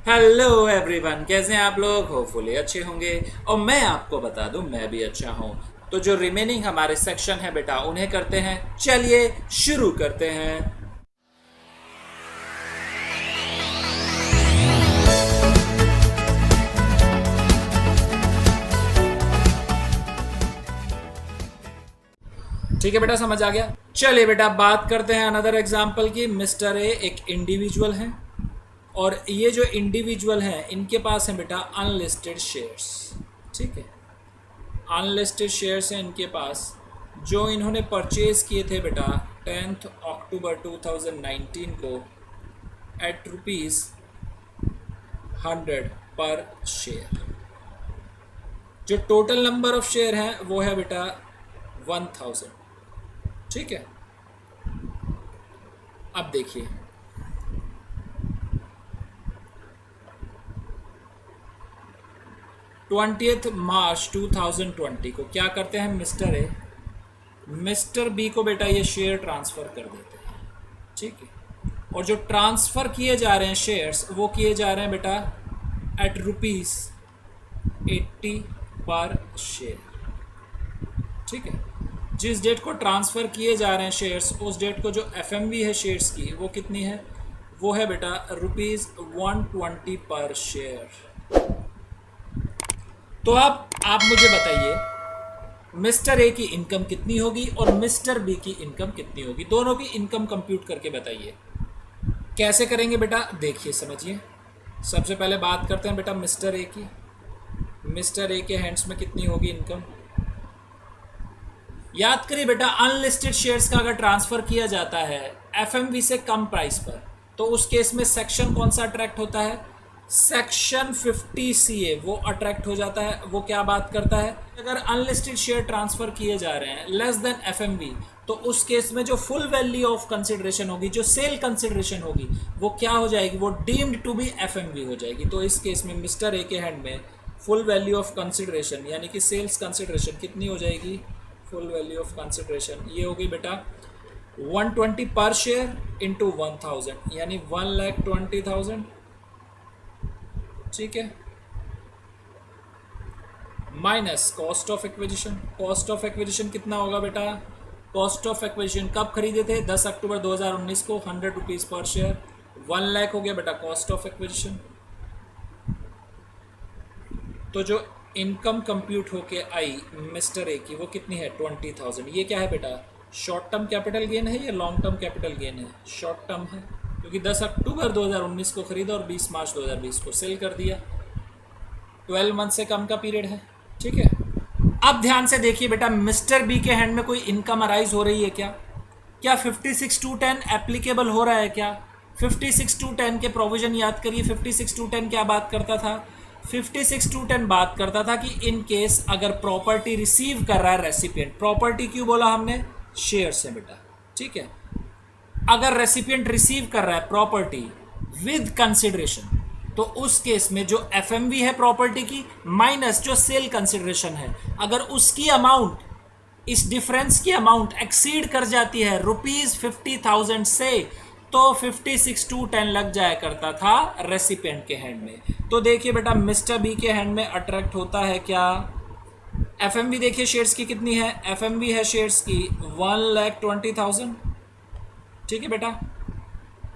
Hello everyone, कैसे हैं आप लोग? होपफुली अच्छे होंगे। और मैं आपको बता दूं, मैं भी अच्छा हूं। तो जो रिमेनिंग हमारे सेक्शन है बेटा, उन्हें करते हैं। चलिए शुरू करते हैं। ठीक है बेटा, समझ आ गया। चलिए बेटा, बात करते हैं अनदर एग्जाम्पल की। मिस्टर ए एक इंडिविजुअल है और ये जो इंडिविजुअल हैं इनके पास है बेटा अनलिस्टेड शेयर्स। ठीक है, अनलिस्टेड शेयर्स हैं इनके पास, जो इन्होंने परचेज किए थे बेटा 10 अक्टूबर 2019 को एट ₹100 पर शेयर। जो टोटल नंबर ऑफ शेयर है वो है बेटा 1000। ठीक है, अब देखिए 20 मार्च 2020 को क्या करते हैं मिस्टर ए, मिस्टर बी को बेटा ये शेयर ट्रांसफ़र कर देते हैं। ठीक है, और जो ट्रांसफ़र किए जा रहे हैं शेयर्स वो किए जा रहे हैं बेटा एट ₹80 पर शेयर। ठीक है, जिस डेट को ट्रांसफ़र किए जा रहे हैं शेयर्स, उस डेट को जो एफएमवी है शेयर्स की वो कितनी है, वो है बेटा ₹120 पर शेयर। तो आप मुझे बताइए मिस्टर ए की इनकम कितनी होगी और मिस्टर बी की इनकम कितनी होगी। दोनों की इनकम कंप्यूट करके बताइए। कैसे करेंगे बेटा, देखिए समझिए। सबसे पहले बात करते हैं बेटा मिस्टर ए की। मिस्टर ए के हैंड्स में कितनी होगी इनकम। याद करिए बेटा, अनलिस्टेड शेयर्स का अगर ट्रांसफर किया जाता है एफएमवी से कम प्राइस पर, तो उस केस में सेक्शन कौन सा अट्रैक्ट होता है, सेक्शन 50 सीए वो अट्रैक्ट हो जाता है। वो क्या बात करता है, अगर अनलिस्टेड शेयर ट्रांसफर किए जा रहे हैं लेस देन एफएमवी, तो उस केस में जो फुल वैल्यू ऑफ कंसिडरेशन होगी, जो सेल कंसिडरेशन होगी, वो क्या हो जाएगी, वो डीम्ड टू बी एफएमवी हो जाएगी। तो इस केस में मिस्टर ए के हैंड में फुल वैल्यू ऑफ कंसिडरेशन यानी कि सेल्स कंसिडरेशन कितनी हो जाएगी, फुल वैल्यू ऑफ कंसिडरेशन ये होगी बेटा 120 पर शेयर इंटू 1000 यानी 1,20,000। ठीक है, minus cost of acquisition. Cost of acquisition कितना होगा बेटा, कॉस्ट ऑफ एक्विजिशन कब खरीदे थे, 10 अक्टूबर 2019 को, ₹100 पर शेयर, 1 लाख हो गया बेटा कॉस्ट ऑफ एक्विजिशन। तो जो इनकम कंप्यूट होके आई मिस्टर ए की वो कितनी है, 20,000। ये क्या है बेटा, शॉर्ट टर्म कैपिटल गेन है या लॉन्ग टर्म कैपिटल गेन है, शॉर्ट टर्म है, क्योंकि 10 अक्टूबर 2019 को खरीदा और 20 मार्च 2020 को सेल कर दिया। 12 मंथ से कम का पीरियड है। ठीक है, अब ध्यान से देखिए बेटा, मिस्टर बी के हैंड में कोई इनकम अराइज हो रही है क्या, क्या 56(2)(10) एप्लीकेबल हो रहा है क्या। 56(2)(10) के प्रोविजन याद करिए। 56(2)(10) क्या बात करता था, 56(2)(10) बात करता था कि इन केस अगर प्रॉपर्टी रिसीव कर रहा है रेसिपिएंट, प्रॉपर्टी क्यों बोला हमने, शेयर से बेटा। ठीक है, अगर रेसिपिएंट रिसीव कर रहा है प्रॉपर्टी विद कंसिडरेशन, तो उस केस में जो एफएमवी है प्रॉपर्टी की माइनस जो सेल कंसिडरेशन है, अगर उसकी अमाउंट, इस डिफरेंस की अमाउंट एक्सीड कर जाती है ₹50,000 से, तो 56(2)(10) लग जाया करता था रेसिपिएंट के हैंड में। तो देखिए बेटा, मिस्टर बी के हैंड में अट्रैक्ट होता है क्या, एफएमवी देखिए शेयर्स की कितनी है, एफएमवी है शेयर्स की 1,20,000। ठीक है बेटा,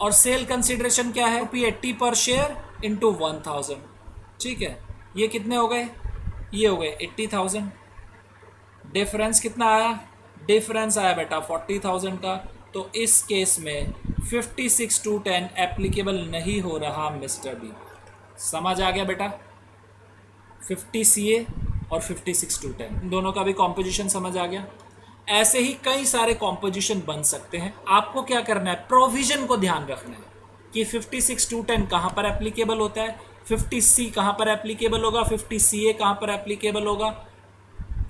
और सेल कंसिडरेशन क्या है, ₹80 पर शेयर इंटू 1000। ठीक है, ये कितने हो गए, ये हो गए 80,000। डिफरेंस कितना आया, डिफरेंस आया बेटा 40,000 का। तो इस केस में 56(2)(10) एप्लीकेबल नहीं हो रहा मिस्टर बी। समझ आ गया बेटा, 50 सीए और 56(2)(10 दोनों का भी कॉम्पोजिशन समझ आ गया। ऐसे ही कई सारे कॉम्पोजिशन बन सकते हैं। आपको क्या करना है, प्रोविजन को ध्यान रखना है कि 56(2)(10) कहाँ पर एप्लीकेबल होता है, 50C कहाँ पर एप्लीकेबल होगा, 50CA कहाँ पर एप्लीकेबल होगा,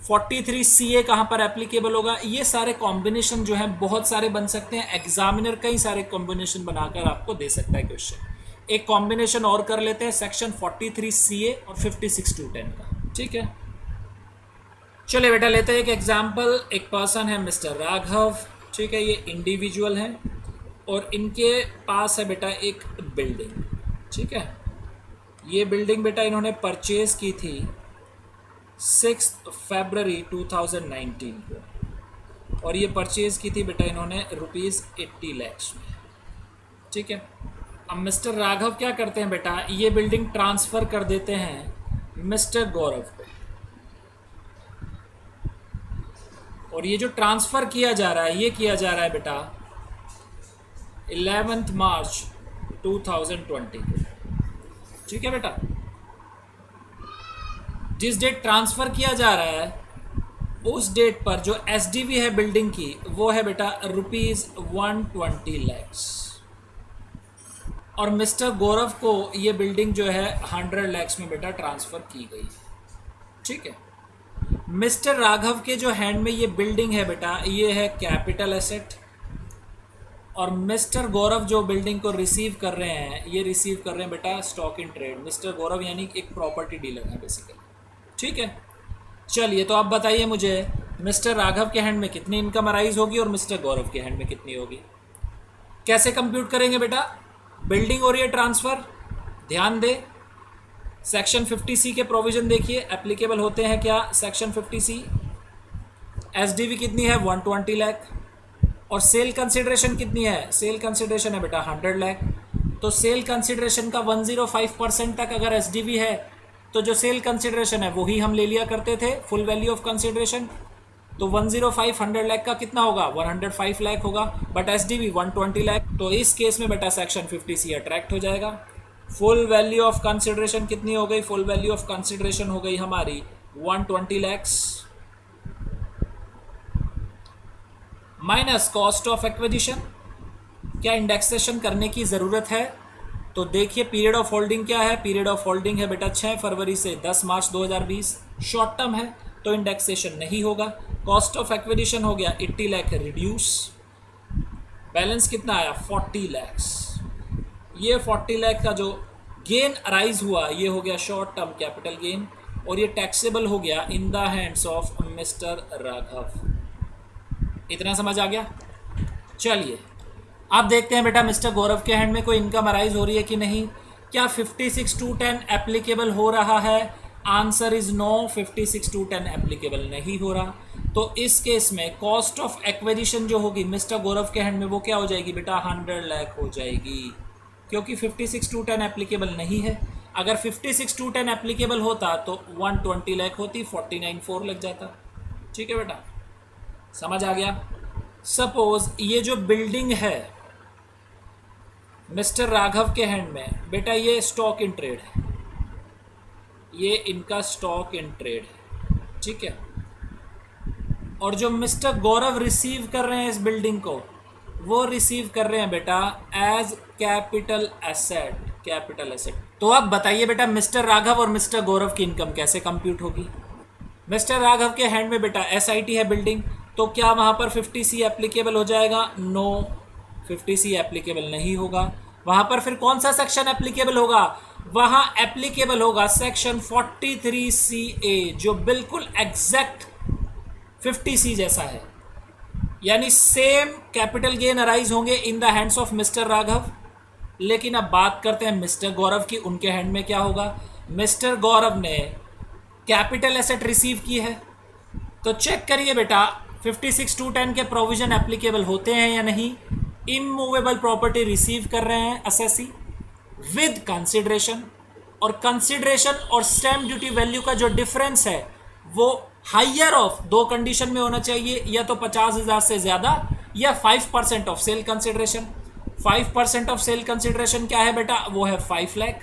43CA कहाँ पर एप्लीकेबल होगा। ये सारे कॉम्बिनेशन जो हैं बहुत सारे बन सकते हैं। एग्जामिनर कई सारे कॉम्बिनेशन बनाकर आपको दे सकता है क्वेश्चन। एक कॉम्बिनेशन और कर लेते हैं, सेक्शन 43CA और 56(2)(10) का। ठीक है, चलिए बेटा लेते हैं एक एग्जाम्पल। एक पर्सन है मिस्टर राघव। ठीक है, ये इंडिविजुअल हैं और इनके पास है बेटा एक बिल्डिंग। ठीक है, ये बिल्डिंग बेटा इन्होंने परचेज की थी 6 फरवरी 2019 को, और ये परचेज की थी बेटा इन्होंने ₹80 लाख में। ठीक है। अब मिस्टर राघव क्या करते हैं बेटा, ये बिल्डिंग ट्रांसफ़र कर देते हैं मिस्टर गौरव को, और ये जो ट्रांसफ़र किया जा रहा है ये किया जा रहा है बेटा 11 मार्च 2020 को। ठीक है बेटा। जिस डेट ट्रांसफ़र किया जा रहा है उस डेट पर जो एसडीवी है बिल्डिंग की वो है बेटा ₹120 लाख, और मिस्टर गौरव को ये बिल्डिंग जो है 100 लाख में बेटा ट्रांसफ़र की गई। ठीक है। मिस्टर राघव के जो हैंड में ये बिल्डिंग है बेटा ये है कैपिटल एसेट, और मिस्टर गौरव जो बिल्डिंग को रिसीव कर रहे हैं ये रिसीव कर रहे हैं बेटा स्टॉक इन ट्रेड। मिस्टर गौरव यानी एक प्रॉपर्टी डीलर है बेसिकली। ठीक है। चलिए, तो आप बताइए मुझे मिस्टर राघव के हैंड में कितनी इनकम अराइज होगी और मिस्टर गौरव के हैंड में कितनी होगी। कैसे कंप्यूट करेंगे बेटा बिल्डिंग और ये ट्रांसफ़र? ध्यान दे, सेक्शन 50C के प्रोविज़न देखिए एप्लीकेबल होते हैं क्या। सेक्शन 50C एसडीवी कितनी है 120 लाख, और सेल कंसिडरेशन कितनी है, सेल कंसिडरेशन है बेटा 100 लाख। तो सेल कंसिडरेशन का 105% तक अगर एसडीवी है तो जो सेल कंसिडरेशन है वही हम ले लिया करते थे फुल वैल्यू ऑफ कंसिडरेशन। तो 105 100 लाख का कितना होगा 105 लाख होगा, बट एसडीवी 120 लाख। तो इस केस में बेटा सेक्शन 50C अट्रैक्ट हो जाएगा। फुल वैल्यू ऑफ कंसिडरेशन कितनी हो गई, फुल वैल्यू ऑफ कंसिडरेशन हो गई हमारी 120 lakhs minus cost of acquisition. क्या इंडेक्सेशन करने की ज़रूरत है? तो देखिए पीरियड ऑफ होल्डिंग क्या है, पीरियड ऑफ होल्डिंग है बेटा 6 फरवरी से 10 मार्च 2020, शॉर्ट टर्म है तो इंडेक्सेशन नहीं होगा। कॉस्ट ऑफ एक्विजिशन हो गया 80 लाख रिड्यूस, बैलेंस कितना आया 40 लैक्स। ये 40 लाख का जो गेन अराइज हुआ ये हो गया शॉर्ट टर्म कैपिटल गेन, और ये टैक्सेबल हो गया इन the hands of mister Raghav. इतना समझ आ गया। चलिए अब देखते हैं बेटा मिस्टर गौरव के हैंड में कोई इनकम अराइज हो रही है कि नहीं। क्या 56(2)(10) एप्लीकेबल हो रहा है? आंसर इज नो, 56(2)(10) एप्लीकेबल नहीं हो रहा। तो इस केस में कॉस्ट ऑफ एक्विजिशन जो होगी मिस्टर गौरव के हैंड में वो क्या हो जाएगी बेटा 100 लाख हो जाएगी, क्योंकि 56(2)(10) एप्लीकेबल नहीं है। अगर 56(2)(10) एप्लीकेबल होता तो 120 लाख होती, 49.4 लग जाता। ठीक है बेटा, समझ आ गया। सपोज ये जो बिल्डिंग है मिस्टर राघव के हैंड में बेटा ये स्टॉक इन ट्रेड है, ये इनका स्टॉक इन ट्रेड है। ठीक है। और जो मिस्टर गौरव रिसीव कर रहे हैं इस बिल्डिंग को वो रिसीव कर रहे हैं बेटा as capital asset, capital asset. तो अब बताइए बेटा मिस्टर राघव और मिस्टर गौरव की इनकम कैसे कंप्यूट होगी। मिस्टर राघव के हैंड में बेटा एसआईटी है बिल्डिंग, तो क्या वहाँ पर 50C एप्लीकेबल हो जाएगा? नो, 50C एप्लीकेबल नहीं होगा। वहाँ पर फिर कौन सा सेक्शन एप्लीकेबल होगा? वहाँ एप्लीकेबल होगा सेक्शन 43CA जो बिल्कुल एग्जैक्ट 50C जैसा है, यानी सेम कैपिटल गेन अराइज होंगे इन the hands of mister Raghav. लेकिन अब बात करते हैं मिस्टर गौरव की, उनके हैंड में क्या होगा। मिस्टर गौरव ने कैपिटल एसेट रिसीव की है, तो चेक करिए बेटा 56(2)(10) के प्रोविजन एप्लीकेबल होते हैं या नहीं। इमूवेबल प्रॉपर्टी रिसीव कर रहे हैं असेसी विद कंसिडरेशन, और कंसिडरेशन और स्टैम्प ड्यूटी वैल्यू का जो डिफरेंस है वो हाइयर ऑफ दो कंडीशन में होना चाहिए, या तो 50,000 से ज़्यादा या 5% of sale consideration. 5% of sale consideration क्या है बेटा, वो है 5 लाख,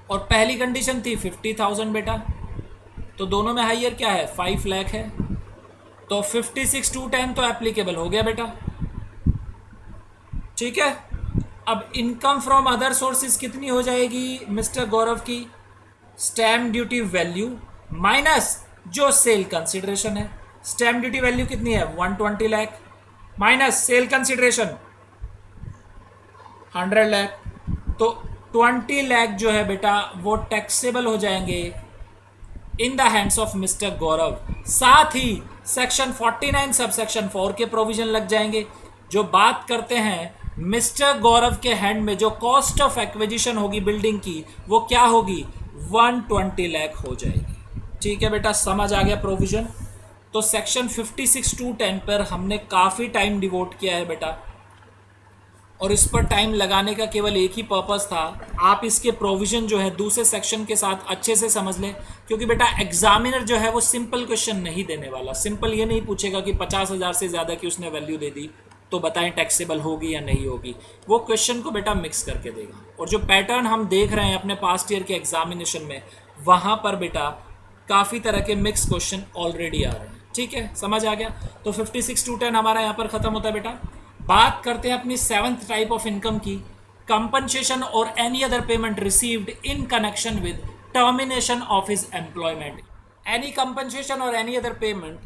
और पहली कंडीशन थी 50,000 बेटा, तो दोनों में हाइयर क्या है 5 लाख है। तो 56(2)(10) तो एप्लीकेबल हो गया बेटा। ठीक है। अब इनकम फ्रॉम अदर सोर्सेज कितनी हो जाएगी मिस्टर गौरव की? स्टैम्प ड्यूटी वैल्यू माइनस जो सेल कंसिडरेशन है। स्टैम्प ड्यूटी वैल्यू कितनी है 120 lakh minus sale consideration 100 lakh, तो 20 लाख जो है बेटा वो टैक्सेबल हो जाएंगे in the hands of mister Gaurav. साथ ही सेक्शन 49 सब सेक्शन 4 के प्रोविजन लग जाएंगे जो बात करते हैं मिस्टर गौरव के हैंड में जो कॉस्ट ऑफ एक्विजिशन होगी बिल्डिंग की वो क्या होगी, 120 लाख हो जाएगी। ठीक है बेटा, समझ आ गया प्रोविजन। तो सेक्शन 56(2)(10) पर हमने काफ़ी टाइम डिवोट किया है बेटा, और इस पर टाइम लगाने का केवल एक ही पर्पस था, आप इसके प्रोविजन जो है दूसरे सेक्शन के साथ अच्छे से समझ लें। क्योंकि बेटा एग्जामिनर जो है वो सिंपल क्वेश्चन नहीं देने वाला, सिंपल ये नहीं पूछेगा कि 50,000 से ज़्यादा की उसने वैल्यू दे दी तो बताएं टैक्सेबल होगी या नहीं होगी। वो क्वेश्चन को बेटा मिक्स करके देगा, और जो पैटर्न हम देख रहे हैं अपने पास्ट ईयर के एग्जामिनेशन में, वहाँ पर बेटा काफ़ी तरह के मिक्स क्वेश्चन ऑलरेडी आ रहे हैं। ठीक है, समझ आ गया। तो 56(2)(10) हमारा यहाँ पर ख़त्म होता है बेटा। बात करते हैं अपनी 7th टाइप ऑफ इनकम की, कंपनसेशन और any other payment received in connection with termination of his employment. Any compensation और any other payment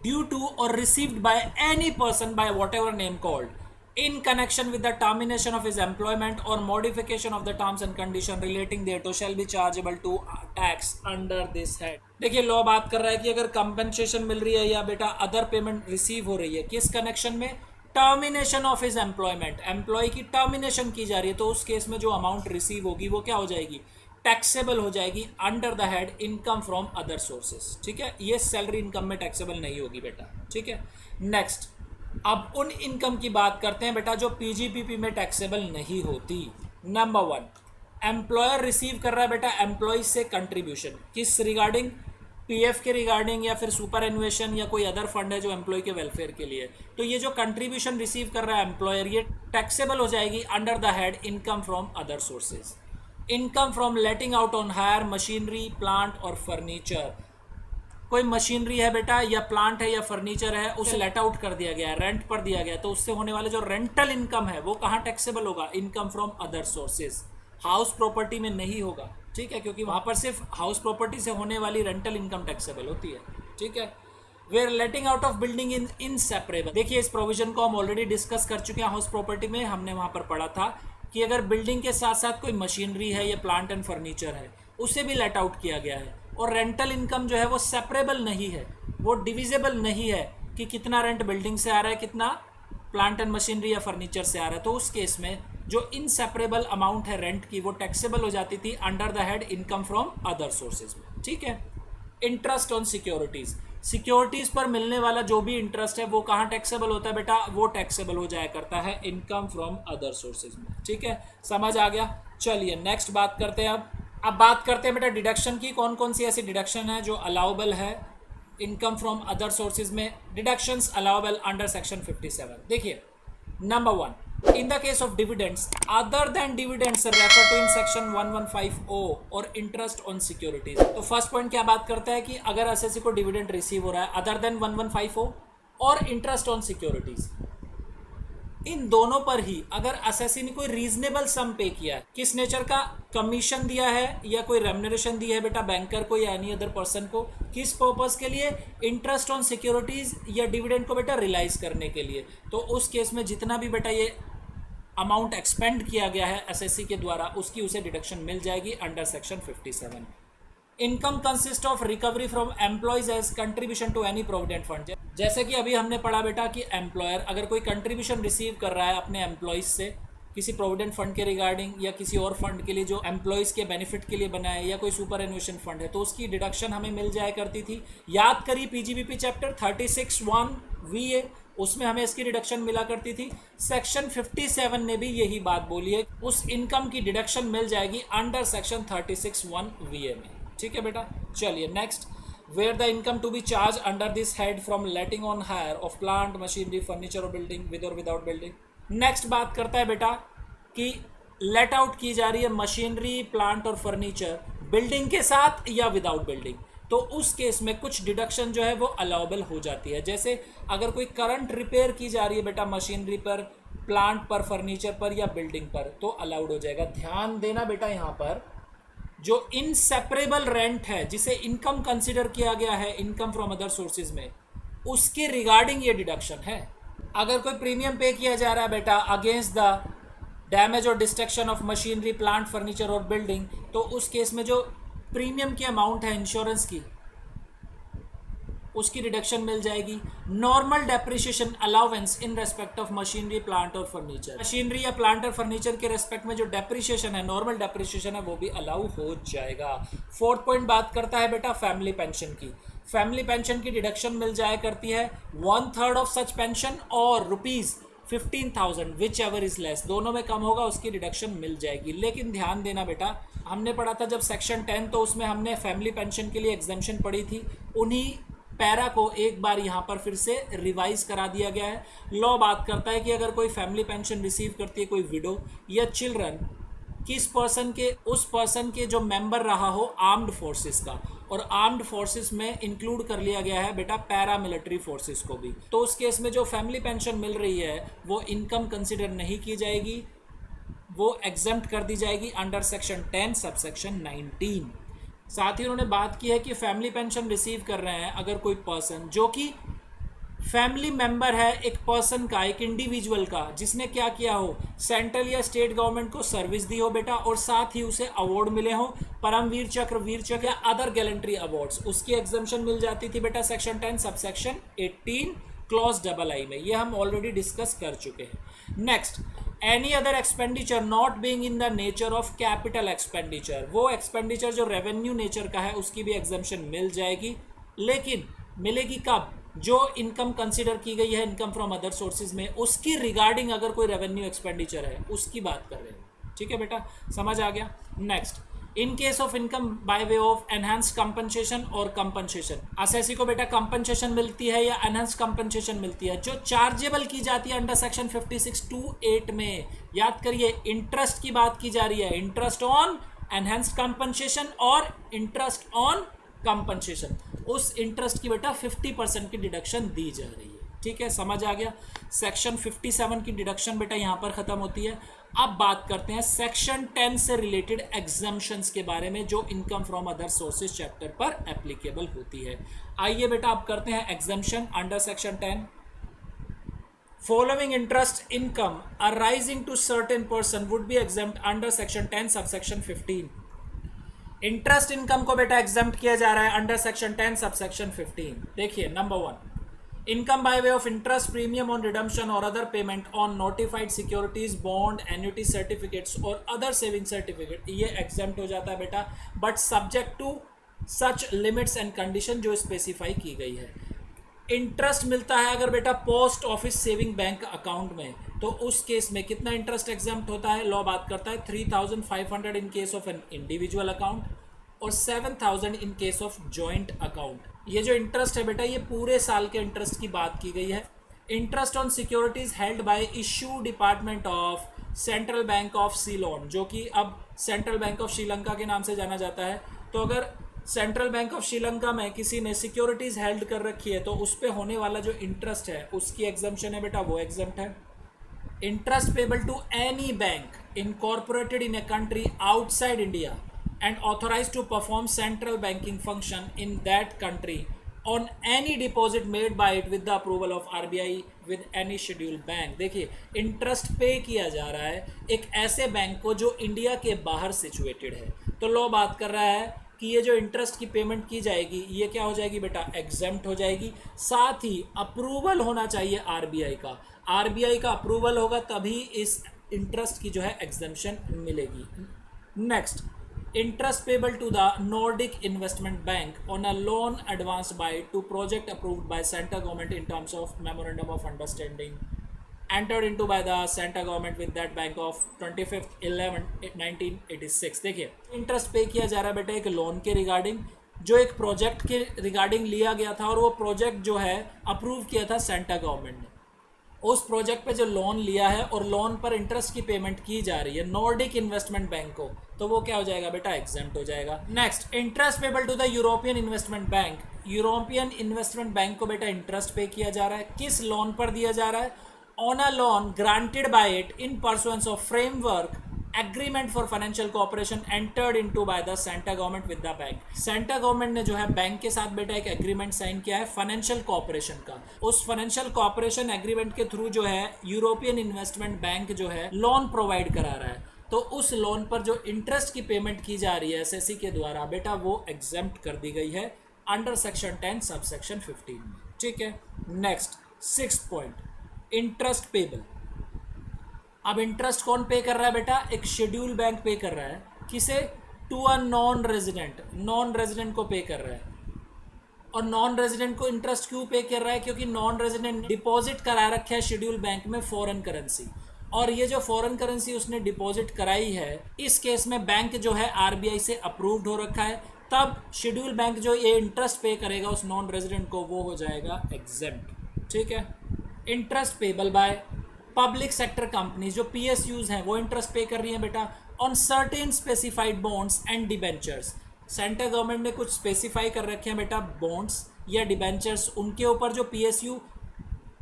due to और received by any person by whatever name called in connection with the termination of his employment or modification of the terms and condition relating thereto shall be chargeable to tax under this head। देखिए law बात कर रहा है कि अगर compensation मिल रही है या बेटा अदर पेमेंट रिसीव हो रही है, किस कनेक्शन में, termination of his employment, employee की टर्मिनेशन की जा रही है, तो उस केस में जो अमाउंट रिसीव होगी वो क्या हो जाएगी, टैक्सेबल हो जाएगी under the head income from other sources. ठीक है, ये सैलरी इनकम में टैक्सेबल नहीं होगी बेटा। ठीक है, नेक्स्ट अब उन इनकम की बात करते हैं बेटा जो पीजीपीपी में टैक्सेबल नहीं होती। नंबर 1, एम्प्लॉयर रिसीव कर रहा है बेटा एम्प्लॉय से कंट्रीब्यूशन, किस रिगार्डिंग, पीएफ के रिगार्डिंग या फिर सुपर एनुएशन या कोई अदर फंड है जो एम्प्लॉय के वेलफेयर के लिए। तो ये जो कंट्रीब्यूशन रिसीव कर रहा है एम्प्लॉयर, ये टैक्सेबल हो जाएगी under the head income from other sources. Income from letting out on hire machinery, plant और फर्नीचर, कोई मशीनरी है बेटा या प्लांट है या फर्नीचर है, उसे लेट आउट कर दिया गया, रेंट पर दिया गया, तो उससे होने वाले जो रेंटल इनकम है वो कहाँ टैक्सेबल होगा, income from other sources. House property में नहीं होगा। ठीक है, क्योंकि वहाँ पर सिर्फ हाउस प्रॉपर्टी से होने वाली रेंटल इनकम टैक्सेबल होती है। ठीक है, where letting out of building in inseparable, देखिए इस प्रोविजन को हम ऑलरेडी डिस्कस कर चुके हैं हाउस प्रॉपर्टी में। हमने वहाँ पर पढ़ा था कि अगर बिल्डिंग के साथ साथ कोई मशीनरी है या प्लांट एंड फर्नीचर है, उसे भी लेट आउट किया गया है, और रेंटल इनकम जो है वो सेपरेबल नहीं है, वो डिविजिबल नहीं है कि कितना रेंट बिल्डिंग से आ रहा है, कितना प्लांट एंड मशीनरी या फर्नीचर से आ रहा है। तो उस केस में जो इनसेपरेबल अमाउंट है रेंट की वो टैक्सेबल हो जाती थी under the head income from other sources में। ठीक है, इंटरेस्ट ऑन सिक्योरिटीज, सिक्योरिटीज पर मिलने वाला जो भी इंटरेस्ट है वो कहाँ टैक्सेबल होता है बेटा, वो टैक्सेबल हो जाया करता है इनकम फ्रॉम अदर सोर्सेज में। ठीक है, समझ आ गया। चलिए नेक्स्ट बात करते हैं। अब बात करते हैं बेटा डिडक्शन की, कौन कौन सी ऐसी डिडक्शन है जो अलाउबल है इनकम फ्रॉम अदर सोर्सेज में। Deductions allowable under section 57। देखिए number 1, in the case of dividends other than dividends refer to in section 115O और interest on securities। तो फर्स्ट पॉइंट क्या बात करता है कि अगर एसएससी को डिविडेंड रिसीव हो रहा है अदर देन 115O और इंटरेस्ट ऑन सिक्योरिटीज, इन दोनों पर ही अगर एसएससी ने कोई रीजनेबल सम पे किया है, किस नेचर का, कमीशन दिया है या कोई रेम्यूनरेशन दी है बेटा बैंकर को या एनी अदर पर्सन को, किस पर्पस के लिए, इंटरेस्ट ऑन सिक्योरिटीज या डिविडेंड को बेटा रियलाइज करने के लिए, तो उस केस में जितना भी बेटा ये अमाउंट एक्सपेंड किया गया है एसएससी के द्वारा उसकी उसे डिडक्शन मिल जाएगी under section 57। Income consist of recovery from employees as contribution to any provident fund. जैसे कि अभी हमने पढ़ा बेटा कि एम्प्लॉयर अगर कोई कंट्रीब्यूशन रिसीव कर रहा है अपने एम्प्लॉयज से किसी प्रोविडेंट फंड के रिगार्डिंग या किसी और फंड के लिए जो एम्प्लॉयज के बेनिफिट के लिए बना है या कोई सुपर एनुएशन फंड है, तो उसकी डिडक्शन हमें मिल जाया करती थी। याद करिए पीजीबीपी चैप्टर 36(1) VA, उसमें हमें इसकी डिडक्शन मिला करती थी। सेक्शन 57 ने भी यही बात बोली है, उस इनकम की डिडक्शन मिल जाएगी अंडर सेक्शन 36(1) VA में। ठीक है बेटा, चलिए next, where the income to be charge under this head from letting on hire of plant machinery furniture और बिल्डिंग विद और विदाउट बिल्डिंग। नेक्स्ट बात करता है बेटा कि लेट आउट की जा रही है मशीनरी प्लांट और फर्नीचर बिल्डिंग के साथ या विदाउट बिल्डिंग, तो उस केस में कुछ डिडक्शन जो है वो अलाउबल हो जाती है। जैसे अगर कोई करंट रिपेयर की जा रही है बेटा मशीनरी पर, प्लांट पर, फर्नीचर पर या बिल्डिंग पर, तो अलाउड हो जाएगा। ध्यान देना बेटा यहाँ पर जो इनसेपरेबल रेंट है जिसे इनकम कंसिडर किया गया है इनकम फ्रॉम अदर सोर्सेज में, उसके रिगार्डिंग ये डिडक्शन है। अगर कोई प्रीमियम पे किया जा रहा है बेटा अगेंस्ट द डैमेज और destruction of machinery plant furniture और बिल्डिंग, तो उस केस में जो प्रीमियम की अमाउंट है इंश्योरेंस की उसकी डिडक्शन मिल जाएगी। Normal depreciation allowance in respect of machinery plant और फर्नीचर, मशीनरी या प्लांट और फर्नीचर के रेस्पेक्ट में जो डेप्रिसिएशन है, नॉर्मल डेप्रिसिएशन है, वो भी अलाउ हो जाएगा। फोर्थ पॉइंट बात करता है बेटा फैमिली पेंशन की। फैमिली पेंशन की डिडक्शन मिल जाया करती है 1/3 ऑफ सच पेंशन और ₹15,000 विच एवर इज लेस, दोनों में कम होगा उसकी डिडक्शन मिल जाएगी। लेकिन ध्यान देना बेटा, हमने पढ़ा था जब सेक्शन 10 तो उसमें हमने फैमिली पेंशन के लिए एग्जेम्पशन पढ़ी थी, उन्हीं पैरा को एक बार यहाँ पर फिर से रिवाइज करा दिया गया है। लॉ बात करता है कि अगर कोई फैमिली पेंशन रिसीव करती है कोई विडो या चिल्ड्रन, किस पर्सन के, उस पर्सन के जो मेंबर रहा हो आर्म्ड फोर्सेस का, और आर्म्ड फोर्सेस में इंक्लूड कर लिया गया है बेटा पैरा मिलिट्री फोर्सेस को भी, तो उस केस में जो फैमिली पेंशन मिल रही है वो इनकम कंसिडर नहीं की जाएगी, वो एग्जेम्प्ट कर दी जाएगी अंडर सेक्शन 10 सबसेक्शन 19। साथ ही उन्होंने बात की है कि फैमिली पेंशन रिसीव कर रहे हैं अगर कोई पर्सन जो कि फैमिली मेंबर है एक पर्सन का, एक इंडिविजुअल का, जिसने क्या किया हो, सेंट्रल या स्टेट गवर्नमेंट को सर्विस दी हो बेटा, और साथ ही उसे अवार्ड मिले हो, परमवीर चक्र, वीर चक्र या अदर गैलेंट्री अवार्ड्स, उसकी एग्जम्पशन मिल जाती थी बेटा सेक्शन 10 सबसेक्शन 18 क्लॉज II में। ये हम ऑलरेडी डिस्कस कर चुके हैं। Next, any other expenditure not being in the nature of capital expenditure, वो एक्सपेंडिचर जो रेवेन्यू नेचर का है उसकी भी एग्जम्पशन मिल जाएगी, लेकिन मिलेगी कब, जो इनकम कंसिडर की गई है इनकम फ्रॉम अदर सोर्सेज में, उसकी रिगार्डिंग अगर कोई रेवेन्यू एक्सपेंडिचर है उसकी बात कर रहे हैं। ठीक है बेटा, समझ आ गया। Next, in case of income by way of enhanced compensation और कंपनसेशन, असेसी को बेटा कंपनसेशन मिलती है या एनहांस्ड कंपनसेशन मिलती है जो चार्जेबल की जाती है अंडर सेक्शन 56(2)(8) में। याद करिए, इंटरेस्ट की बात की जा रही है, इंटरेस्ट ऑन एनहांस्ड कंपनसेशन और इंटरेस्ट ऑन कंपनसेशन, उस इंटरेस्ट की बेटा 50% की डिडक्शन दी जा रही है। ठीक है, समझ आ गया। सेक्शन 57 की डिडक्शन बेटा यहाँ पर खत्म होती है। अब बात करते हैं सेक्शन 10 से रिलेटेड एग्जम्पशंस के बारे में जो income from other sources chapter पर एप्लीकेबल होती है। आइए बेटा अब करते हैं exemption under section 10। Following interest income arising to certain person would be exempt under section 10 subsection 15। Interest income को बेटा एग्जम्प्ट किया जा रहा है अंडर सेक्शन 10 सबसेक्शन 15। देखिए, number 1, income by way of interest, premium on redemption और other payment on notified securities, bond, annuity certificates और other saving certificate, ये एग्जम्प्ट हो जाता है बेटा, but subject to such limits and condition जो specify की गई है। इंटरेस्ट मिलता है अगर बेटा post office saving bank account में, तो उस केस में कितना इंटरेस्ट एग्जम्प्ट होता है, लॉ बात करता है 3,500 इन case of an individual account और 7,000 इन केस ऑफ जॉइंट अकाउंट। ये जो इंटरेस्ट है बेटा ये पूरे साल के इंटरेस्ट की बात की गई है। Interest on securities held by issue department of central bank of Ceylon, जो कि अब सेंट्रल बैंक ऑफ श्रीलंका के नाम से जाना जाता है। तो अगर सेंट्रल बैंक ऑफ श्रीलंका में किसी ने सिक्योरिटीज हेल्ड कर रखी है तो उस पर होने वाला जो इंटरेस्ट है उसकी एग्जम्पशन है बेटा, वो एग्जम्प्ट है। Interest payable to any bank incorporated in a country outside India and authorized to perform central banking function in that country on any deposit made by it with the approval of RBI with any scheduled bank। देखिए, interest पे किया जा रहा है एक ऐसे bank को जो इंडिया के बाहर सिचुएटेड है। तो लॉ बात कर रहा है कि ये जो इंटरेस्ट की पेमेंट की जाएगी ये क्या हो जाएगी बेटा, एग्जेम्प्ट हो जाएगी। साथ ही अप्रूवल होना चाहिए आरबीआई का, आरबीआई का अप्रूवल होगा तभी इस इंटरेस्ट की जो है एग्जेम्पशन मिलेगी। Next, interest payable to the Nordic Investment Bank on a loan advanced by to project approved by Central Government in terms of memorandum of understanding entered into by the Central Government with that bank of 25/11/1986। देखिए, interest पे किया जा रहा है बेटा एक loan के regarding जो एक प्रोजेक्ट के रिगार्डिंग लिया गया था और वो प्रोजेक्ट जो है अप्रूव किया था सेंट्रल गवर्नमेंट ने। उस प्रोजेक्ट पे जो लोन लिया है और लोन पर इंटरेस्ट की पेमेंट की जा रही है नॉर्डिक इन्वेस्टमेंट बैंक को, तो वो क्या हो जाएगा बेटा, एग्जेम्प्ट हो जाएगा। Next, interest payable to the European investment bank, European investment bank को बेटा इंटरेस्ट पे किया जा रहा है। किस लोन पर दिया जा रहा है, on a loan granted by it in pursuance of framework agreement for financial cooperation entered into by the central government with the bank. Central government ने जो है बैंक के साथ बेटा एक एग्रीमेंट साइन किया है फाइनेंशियल कोऑपरेशन का। उस फाइनेंशियल कोऑपरेशन एग्रीमेंट के थ्रू जो है यूरोपियन इन्वेस्टमेंट बैंक जो है लोन प्रोवाइड करा रहा है, तो उस लोन पर जो इंटरेस्ट की पेमेंट की जा रही है एसएससी के द्वारा बेटा वो एग्जेम्प्ट कर दी गई है। अंडर सेक्शन 10 सब सेक्शन 15 में। ठीक है, next 6th point, interest payable. अब इंटरेस्ट कौन पे कर रहा है बेटा? एक शेड्यूल बैंक पे कर रहा है। किसे? To a non resident, non resident को पे कर रहा है। और नॉन रेजिडेंट को इंटरेस्ट क्यों पे कर रहा है? क्योंकि नॉन रेजिडेंट ने डिपॉजिट करा रखा है शेड्यूल बैंक में फॉरेन करेंसी, और ये जो फॉरेन करेंसी उसने डिपॉजिट कराई है, इस केस में बैंक जो है आरबीआई से अप्रूव्ड हो रखा है। तब शेड्यूल बैंक जो ये इंटरेस्ट पे करेगा उस नॉन रेजिडेंट को, वो हो जाएगा एग्जेम्प्ट। ठीक है, interest payable by public sector companies, जो पीएसयूज हैं वो इंटरेस्ट पे कर रही हैं बेटा on certain specified bonds and debentures. Central government ने कुछ स्पेसिफाई कर रखे हैं बेटा बॉन्ड्स या डिबेंचर्स, उनके ऊपर जो पीएसयू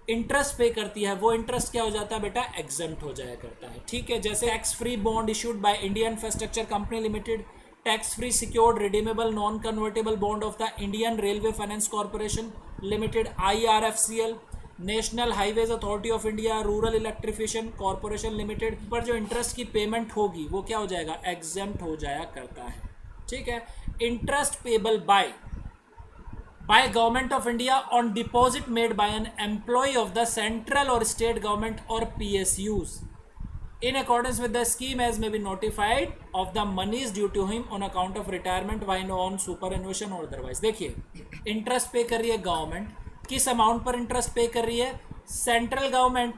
इंटरेस्ट पे करती है वो इंटरेस्ट क्या हो जाता है बेटा? एग्जेम्प्ट हो जाया करता है। ठीक है, जैसे tax free bond issued by Indian infrastructure company limited, tax free secured redeemable non convertible bond of the Indian railway finance corporation limited IRFCL, national highways authority of India, rural electrification corporation limited पर जो interest की payment होगी वो क्या हो जाएगा? Exempt हो जाया करता है। ठीक है, interest payable by government of India on deposit made by an employee of the central और स्टेट गवर्नमेंट और PSUs in accordance with the scheme as may be notified of the monies due to him on account of retirement while on superannuation or otherwise। देखिए, interest पे कर रही है government, किस amount पर interest पे कर रही है? सेंट्रल गवर्नमेंट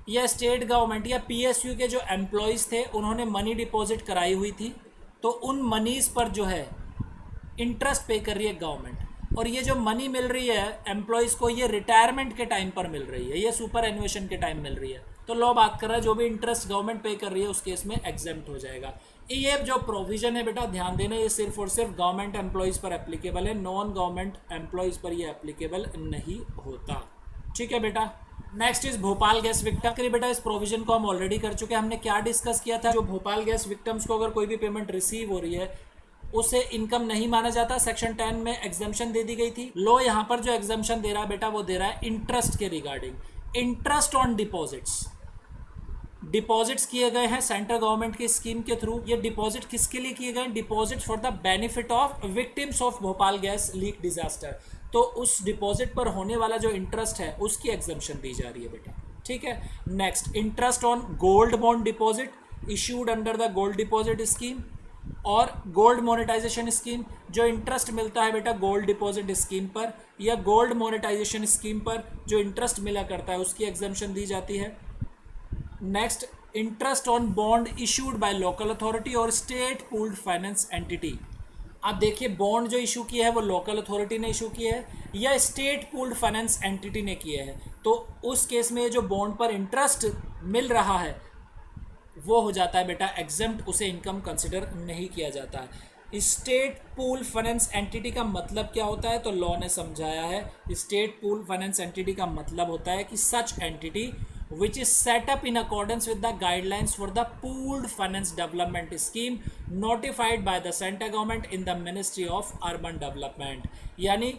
या स्टेट गवर्नमेंट या PSU के जो एम्प्लॉयज़ थे उन्होंने मनी डिपॉजिट कराई हुई थी, तो उन मनीज़ पर जो है इंटरेस्ट पे कर रही है गवर्नमेंट। और ये जो मनी मिल रही है एम्प्लॉयज़ को, ये रिटायरमेंट के टाइम पर मिल रही है, ये सुपर एनुएशन के टाइम मिल रही है। तो लॉ बात कर रहा है जो भी इंटरेस्ट गवर्नमेंट पे कर रही है उस केस में एग्जेम्प्ट हो जाएगा। ये जो प्रोविजन है बेटा ध्यान देना, ये सिर्फ और सिर्फ गवर्नमेंट एम्प्लॉयज़ पर एप्लीकेबल है, नॉन गवर्नमेंट एम्प्लॉयज़ पर ये एप्लीकेबल नहीं होता। ठीक है बेटा, next is Bhopal gas victim. बेटा इस प्रोविजन को हम ऑलरेडी कर चुके हैं। हमने क्या डिस्कस किया था? जो भोपाल गैस विक्टिम्स को अगर कोई भी पेमेंट रिसीव हो रही है उसे इनकम नहीं माना जाता। सेक्शन 10 में एग्जाम्पशन दे दी गई थी। लो यहाँ पर जो एग्जाम्पशन दे रहा है बेटा वो दे रहा है इंटरेस्ट के रिगार्डिंग, इंटरेस्ट ऑन डिपॉजिट्स किए गए हैं सेंट्रल गवर्नमेंट की स्कीम के थ्रू। ये डिपॉजिट किसके लिए किए गए? Deposit for the benefit of victims of Bhopal gas leak disaster. तो उस डिपॉजिट पर होने वाला जो इंटरेस्ट है उसकी एग्जाम्पशन दी जा रही है बेटा। ठीक है, next interest on gold bond deposit issued under the gold deposit scheme और गोल्ड मोनेटाइजेशन स्कीम। जो इंटरेस्ट मिलता है बेटा गोल्ड डिपॉजिट स्कीम पर या गोल्ड मोनेटाइजेशन स्कीम पर जो इंटरेस्ट मिला करता है उसकी एग्जाम्पशन दी जाती है। Next, interest on bond issued by local authority और स्टेट पूल्ड फाइनेंस एंटिटी। आप देखिए बॉन्ड जो इशू किया है वो लोकल अथॉरिटी ने इशू किया है या स्टेट पूल्ड फाइनेंस एंटिटी ने किया है, तो उस केस में जो बॉन्ड पर इंटरेस्ट मिल रहा है वो हो जाता है बेटा एग्जेम्प्ट, उसे इनकम कंसिडर नहीं किया जाता है। स्टेट पूल फाइनेंस एंटिटी का मतलब क्या होता है? तो लॉ ने समझाया है। स्टेट पूल फाइनेंस एंटिटी का मतलब होता है कि सच entity which is set up in accordance with the guidelines for the pooled finance development scheme notified by the central government in the Ministry of Urban Development। यानी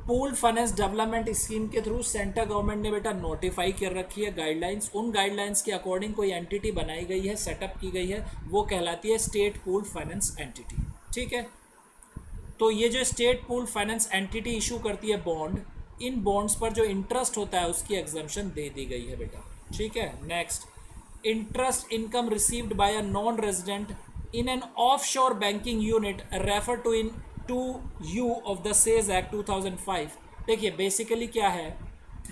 pooled finance development scheme के through central government ने बेटा notify कर रखी है guidelines, उन guidelines के according कोई एंटिटी बनाई गई है, सेटअप की गई है, वो कहलाती है स्टेट पूल्ड फाइनेंस एंटिटी। ठीक है, तो ये जो state pooled finance entity issue करती है बॉन्ड, इन बॉन्ड्स पर जो इंटरेस्ट होता है उसकी एग्जाम्पशन दे दी गई है बेटा। ठीक है, next, interest income received by a non resident in an offshore banking unit refer to you of the SEZ act 2005। देखिए बेसिकली क्या है,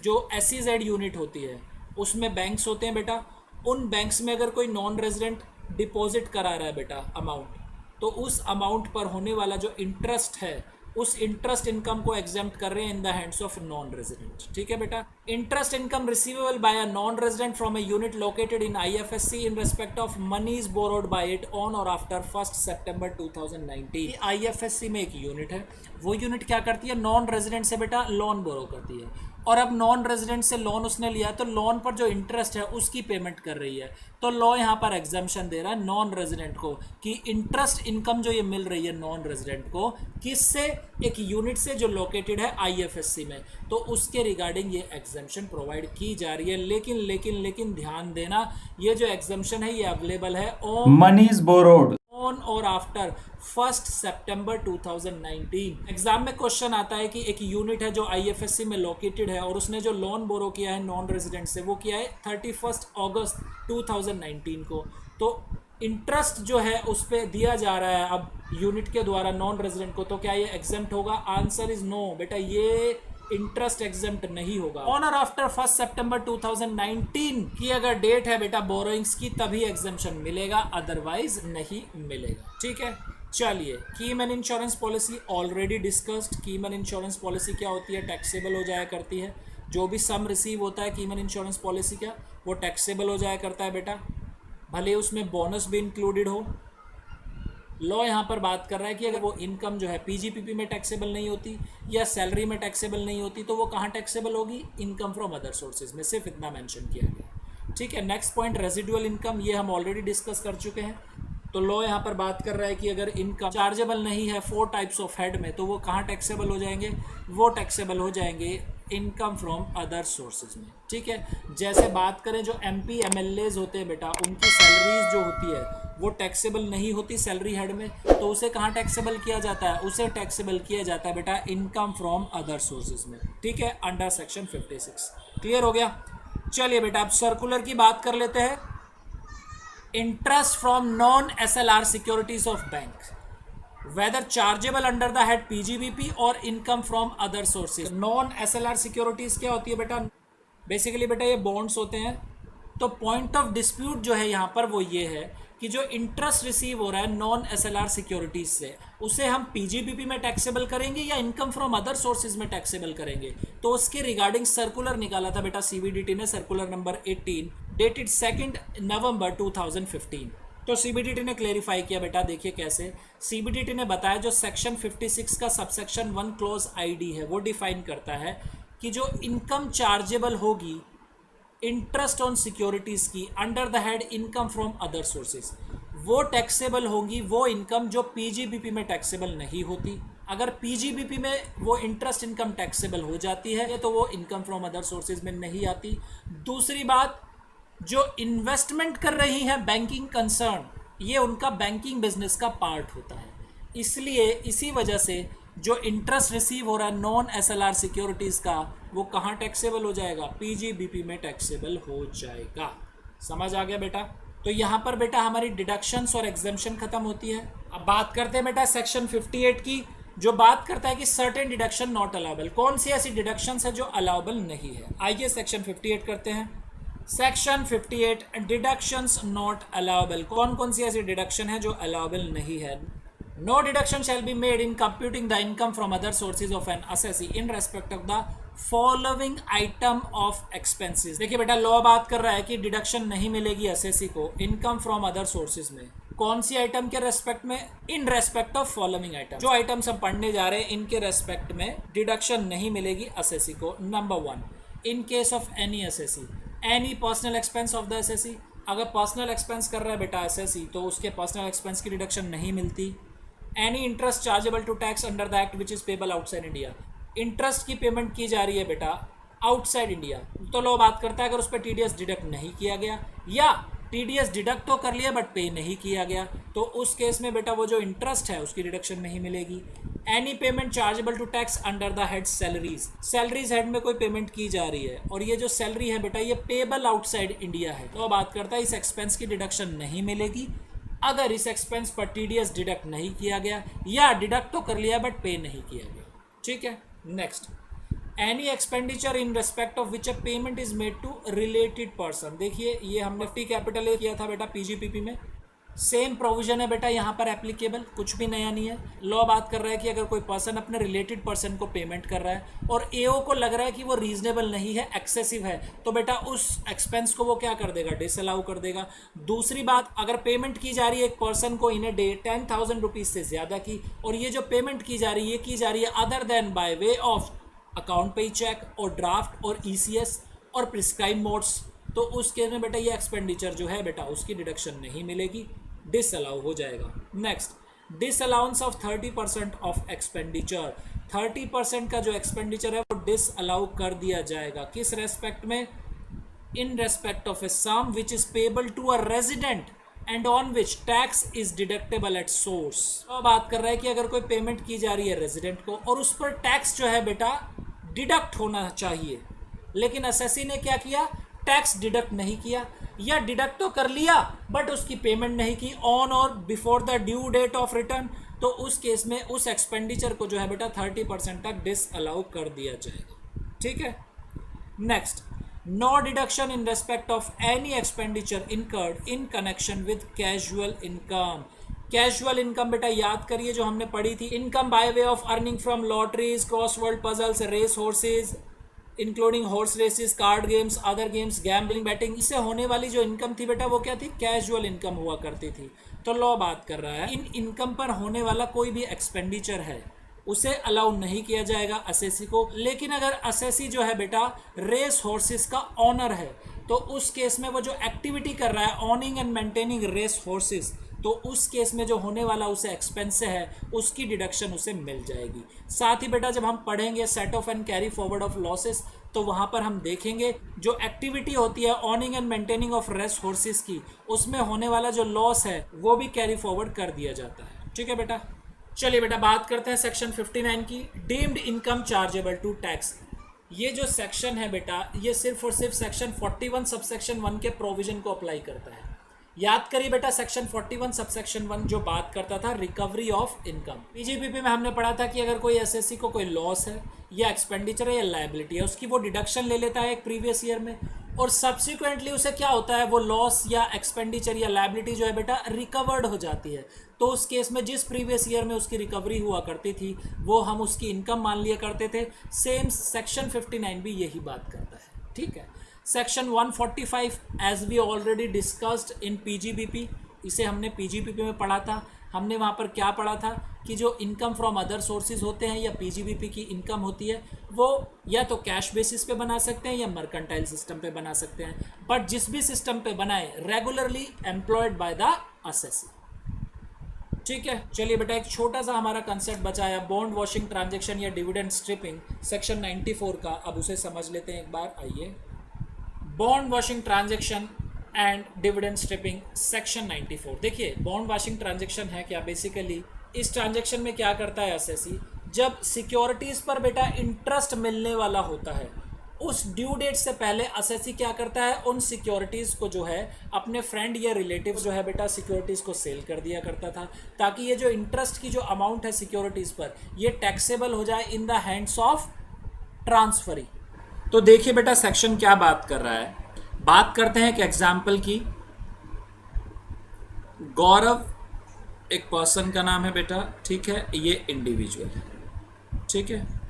जो SEZ यूनिट होती है उसमें बैंक्स होते हैं बेटा, उन बैंक्स में अगर कोई नॉन रेजिडेंट डिपॉजिट करा रहा है बेटा अमाउंट, तो उस अमाउंट पर होने वाला जो इंटरेस्ट है उस इंटरेस्ट इनकम को एग्जेम्प्ट कर रहे हैं in the hands of non resident. ठीक है बेटा, interest income receivable by a non resident from a unit located in IFSC in respect of monies borrowed by it on और आफ्टर 1 सितंबर 2019। IFSC में एक यूनिट है, वो यूनिट क्या करती है? नॉन रेजिडेंट से बेटा लोन बोरो करती है, और अब नॉन रेजिडेंट से लोन उसने लिया तो लोन पर जो इंटरेस्ट है उसकी पेमेंट कर रही है। तो लॉ यहाँ पर एग्जाम्पशन दे रहा है नॉन रेजिडेंट को कि इंटरेस्ट इनकम जो ये मिल रही है नॉन रेजिडेंट को किससे? एक यूनिट से जो लोकेटेड है IFSC में, तो उसके रिगार्डिंग ये एग्जाम्पशन प्रोवाइड की जा रही है। लेकिन ध्यान देना, ये जो एग्जाम्पशन है ये अवेलेबल है ऑन मनीज बोरोड ऑन और आफ्टर 1 सितंबर 2019। एग्जाम में क्वेश्चन आता है कि एक यूनिट है जो आईएफएससी में लोकेटेड है और उसने जो लोन बोरो किया है नॉन रेजिडेंट से वो किया है 31 अगस्त 2019 को, तो इंटरेस्ट जो है उस पर दिया जा रहा है अब यूनिट के द्वारा नॉन रेजिडेंट को, तो क्या ये एग्जेम्प्ट होगा? आंसर इज नो बेटा, ये इंटरेस्ट एग्जेम्प्ट नहीं होगा। ऑन और आफ्टर 1 सितंबर 2019 की अगर डेट है बेटा बोरोइंग्स की तभी एग्जेम्पशन मिलेगा, अदरवाइज नहीं मिलेगा। ठीक है, चलिए keyman insurance policy already discussed. Keyman insurance policy क्या होती है? टैक्सेबल हो जाया करती है। जो भी सम रिसीव होता है कीमैन इंश्योरेंस पॉलिसी का वो टैक्सेबल हो जाया करता है बेटा, भले उसमें बोनस भी इंक्लूडेड हो। लॉ यहाँ पर बात कर रहा है कि अगर वो इनकम जो है पीजीपीपी में टैक्सेबल नहीं होती या सैलरी में टैक्सेबल नहीं होती तो वो कहाँ टैक्सेबल होगी? इनकम फ्रॉम अदर सोर्सेज में, सिर्फ इतना मेंशन किया गया। ठीक है, नेक्स्ट पॉइंट रेजिडुअल इनकम, ये हम ऑलरेडी डिस्कस कर चुके हैं। तो लॉ यहाँ पर बात कर रहा है कि अगर इनकम चार्जेबल नहीं है 4 टाइप्स ऑफ हेड में तो वो कहाँ टैक्सेबल हो जाएंगे? वो टैक्सेबल हो जाएंगे इनकम फ्रॉम अदर सोर्सेज में। ठीक है, जैसे बात करें जो एमपी एमएलएज होते हैं बेटा, उनकी सैलरीज जो होती है वो टैक्सेबल नहीं होती सैलरी हेड में, तो उसे कहाँ टैक्सेबल किया जाता है? उसे टैक्सेबल किया जाता है बेटा इनकम फ्रॉम अदर सोर्सेज में। ठीक है, अंडर सेक्शन 56। क्लियर हो गया? चलिए बेटा अब सर्कुलर की बात कर लेते हैं। Interest from non SLR securities of bank whether chargeable under the head PGBP और income from other sources। Non SLR securities क्या होती है बेटा? बेसिकली बेटा ये बॉन्ड्स होते हैं। तो पॉइंट ऑफ डिस्प्यूट जो है यहाँ पर वो ये है कि जो इंटरेस्ट रिसीव हो रहा है नॉन एसएलआर सिक्योरिटीज से उसे हम पीजीबीपी में टैक्सेबल करेंगे या इनकम फ्रॉम अदर सोर्सेज में टैक्सेबल करेंगे, तो उसके रिगार्डिंग सर्कुलर निकाला था बेटा सीबीडीटी ने, सर्कुलर नंबर 18 डेटेड 2 नवंबर 2015। तो सीबीडीटी ने क्लेरिफाई किया बेटा, देखिए कैसे। सीबीडीटी ने बताया जो सेक्शन 56 का सबसेक्शन 1 क्लोज आईडी है वो डिफाइन करता है कि जो इनकम चार्जेबल होगी इंटरेस्ट ऑन सिक्योरिटीज की under the head income from other sources, वो टैक्सेबल होंगी वो इनकम जो पीजीबीपी में टैक्सेबल नहीं होती। अगर पीजीबीपी में वो इंटरेस्ट इनकम टैक्सेबल हो जाती है तो वो इनकम फ्रॉम अदर सोर्सेज में नहीं आती। दूसरी बात, जो इन्वेस्टमेंट कर रही हैं बैंकिंग कंसर्न, ये उनका बैंकिंग बिजनेस का पार्ट होता है, इसलिए इसी वजह से जो इंटरेस्ट रिसीव हो रहा है नॉन एसएलआर सिक्योरिटीज का वो कहाँ टैक्सेबल हो जाएगा? पीजीबीपी में टैक्सेबल हो जाएगा। समझ आ गया बेटा? तो यहाँ पर बेटा हमारी डिडक्शंस और एग्जेम्पशन खत्म होती है। अब बात करते हैं बेटा सेक्शन 58 की, जो बात करता है कि सर्टेन डिडक्शन नॉट अलाउबल। कौन सी ऐसी डिडक्शंस है जो अलाउबल नहीं है? आइए सेक्शन 58 करते हैं। Section 58 deductions not allowable. कौन कौन सी ऐसी डिडक्शन है जो अलाउबल नहीं है? No deduction shall be made in computing the income from other sources of an assessee in respect of the following item of expenses. देखिए बेटा लॉ बात कर रहा है कि डिडक्शन नहीं मिलेगी असेसी को इनकम फ्रॉम अदर सोर्सेज में। कौन सी आइटम के रेस्पेक्ट में? In respect of following item. जो आइटम्स हम पढ़ने जा रहे हैं इनके रेस्पेक्ट में डिडक्शन नहीं मिलेगी असेसी को। Number 1, in case of any assessee any personal expense of the assessee. अगर पर्सनल एक्सपेंस कर रहा है बेटा एसएससी तो उसके पर्सनल एक्सपेंस की डिडक्शन नहीं मिलती। Any interest chargeable to tax under the act which is payable outside India. Interest की पेमेंट की जा रही है बेटा आउटसाइड इंडिया, तो लॉ बात करता है अगर उस पर टीडीएस डिडक्ट नहीं किया गया या टीडीएस डिडक्ट तो कर लिया बट पे नहीं किया गया, तो उस केस में बेटा वो जो इंटरेस्ट है उसकी डिडक्शन नहीं मिलेगी। Any payment chargeable to tax under the head salaries. Salaries head में कोई पेमेंट की जा रही है और ये जो सैलरी है बेटा ये पेबल आउटसाइड इंडिया है, तो बात करता है इस एक्सपेंस की डिडक्शन नहीं मिलेगी अगर इस एक्सपेंस पर टीडीएस डिडक्ट नहीं किया गया या डिडक्ट तो कर लिया बट पे नहीं किया गया। ठीक है, next, any expenditure in respect of which a payment is made to related person. देखिए ये हमने टी कैपिटल किया था बेटा पीजीपीपी में, सेम प्रोविजन है बेटा यहाँ पर एप्लीकेबल, कुछ भी नया नहीं है। लॉ बात कर रहा है कि अगर कोई पर्सन अपने रिलेटेड पर्सन को पेमेंट कर रहा है और एओ को लग रहा है कि वो रीजनेबल नहीं है, एक्सेसिव है, तो बेटा उस एक्सपेंस को वो क्या कर देगा? डिसअलाउ कर देगा। दूसरी बात, अगर पेमेंट की जा रही है एक पर्सन को इन ए डे 10,000 रुपीज़ से ज़्यादा की और ये जो पेमेंट की जा रही है की जा रही है other than bye way of account पे चेक और ड्राफ्ट और ईसीएस और प्रिस्क्राइब मोड्स, तो उस केस में बेटा ये एक्सपेंडिचर जो है बेटा उसकी डिडक्शन नहीं मिलेगी, डिसअलाउ हो जाएगा। Next, disallowance of 30% of expenditure. 30% का जो एक्सपेंडिचर है वो डिसअलाउ कर दिया जाएगा। किस रेस्पेक्ट में? In respect of a sum which is payable to a resident and on which tax is deductible at source. तो बात कर रहा है कि अगर कोई पेमेंट की जा रही है रेजिडेंट को और उस पर टैक्स जो है बेटा डिडक्ट होना चाहिए, लेकिन एसएससी ने क्या किया, टैक्स डिडक्ट नहीं किया, या डिडक्ट तो कर लिया बट उसकी पेमेंट नहीं की ऑन और before the due date of return, तो उस केस में उस एक्सपेंडिचर को जो है बेटा 30% तक डिसअलाउ कर दिया जाएगा। ठीक है। Next, no deduction in respect of any expenditure incurred in connection with casual income. Casual income बेटा याद करिए जो हमने पढ़ी थी, income by way of earning from lotteries, crossword puzzles, race horses including horse races, card games, other games, gambling, betting, इससे होने वाली जो इनकम थी बेटा वो क्या थी, कैजुअल इनकम हुआ करती थी। तो लॉ बात कर रहा है इन इनकम पर होने वाला कोई भी एक्सपेंडिचर है उसे अलाउ नहीं किया जाएगा असेसी को। लेकिन अगर असेसी जो है बेटा रेस हॉर्सेस का ऑनर है तो उस केस में वो जो एक्टिविटी कर रहा है owning and maintaining race horses, तो उस केस में जो होने वाला उसे एक्सपेंस है उसकी डिडक्शन उसे मिल जाएगी। साथ ही बेटा जब हम पढ़ेंगे set off and carry forward of losses तो वहाँ पर हम देखेंगे जो एक्टिविटी होती है owning and maintaining of race horses की, उसमें होने वाला जो लॉस है वो भी कैरी फॉरवर्ड कर दिया जाता है। ठीक है बेटा। चलिए बेटा बात करते हैं सेक्शन 59 की, deemed income chargeable to tax. ये जो सेक्शन है बेटा ये सिर्फ और सिर्फ सेक्शन 41 सबसेक्शन 1 के प्रोविजन को अप्लाई करता है। याद करिए बेटा सेक्शन 41 सबसेक्शन 1 जो बात करता था रिकवरी ऑफ इनकम। पीजीपीपी में हमने पढ़ा था कि अगर कोई एसएससी को कोई लॉस है या एक्सपेंडिचर है या लायबिलिटी है उसकी वो डिडक्शन ले लेता है एक प्रीवियस ईयर में, और सब्सिक्वेंटली उसे क्या होता है वो लॉस या एक्सपेंडिचर या लायबिलिटी जो है बेटा रिकवर्ड हो जाती है। तो उस केस में जिस प्रीवियस ईयर में उसकी रिकवरी हुआ करती थी वो हम उसकी इनकम मान लिया करते थे। सेम सेक्शन 59 भी यही बात करता है। ठीक है। Section 145 as we already discussed in PGBP, इसे हमने पीजीबीपी में पढ़ा था। हमने वहाँ पर क्या पढ़ा था कि जो इनकम फ्रॉम अदर सोर्सेज होते हैं या पीजीबीपी की इनकम होती है वो या तो कैश बेसिस पे बना सकते हैं या मर्केंटाइल सिस्टम पे बना सकते हैं, बट जिस भी सिस्टम पे बनाए regularly employed by the assessee. ठीक है। चलिए बेटा एक छोटा सा हमारा कंसेप्ट बचा है बॉन्ड वॉशिंग ट्रांजेक्शन या डिविडेंड स्ट्रिपिंग सेक्शन 94 का, अब उसे समझ लेते हैं एक बार। आइए, bond washing transaction and dividend stripping section 94। देखिए बॉन्ड वॉशिंग ट्रांजेक्शन है क्या, बेसिकली इस ट्रांजेक्शन में क्या करता है एसएससी, जब सिक्योरिटीज पर बेटा इंटरेस्ट मिलने वाला होता है उस ड्यू डेट से पहले एसएससी क्या करता है उन सिक्योरिटीज को जो है अपने फ्रेंड या रिलेटिव जो है बेटा सिक्योरिटीज को सेल कर दिया करता था, ताकि ये जो इंटरेस्ट की जो अमाउंट है सिक्योरिटीज पर ये टैक्सेबल हो जाए इन द हैंड्स ऑफ ट्रांसफरी। तो देखिए बेटा सेक्शन क्या बात कर रहा है, बात करते हैं एक एग्जाम्पल की। गौरव एक पर्सन का नाम है बेटा, ठीक है, ये इंडिविजुअल है। ठीक है।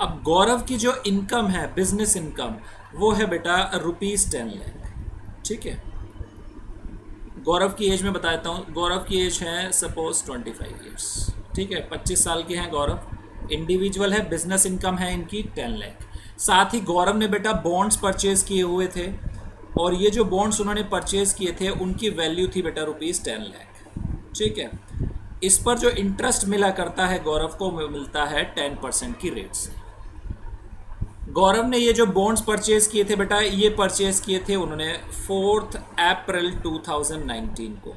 अब गौरव की जो इनकम है बिजनेस इनकम वो है बेटा ₹10 लाख। ठीक है। गौरव की एज में बता देता हूँ, गौरव की एज है सपोज 25 ईयर्स। ठीक है, 25 साल के हैं गौरव, इंडिविजुअल है, बिजनेस इनकम है इनकी 10 लाख। साथ ही गौरव ने बेटा बॉन्ड्स परचेज किए हुए थे और ये जो बॉन्ड्स उन्होंने परचेज किए थे उनकी वैल्यू थी बेटा ₹10 लाख। ठीक है। इस पर जो इंटरेस्ट मिला करता है गौरव को मिलता है 10% की रेट से। गौरव ने ये जो बॉन्ड्स परचेज किए थे बेटा ये परचेज किए थे उन्होंने 4 अप्रैल 2019 को,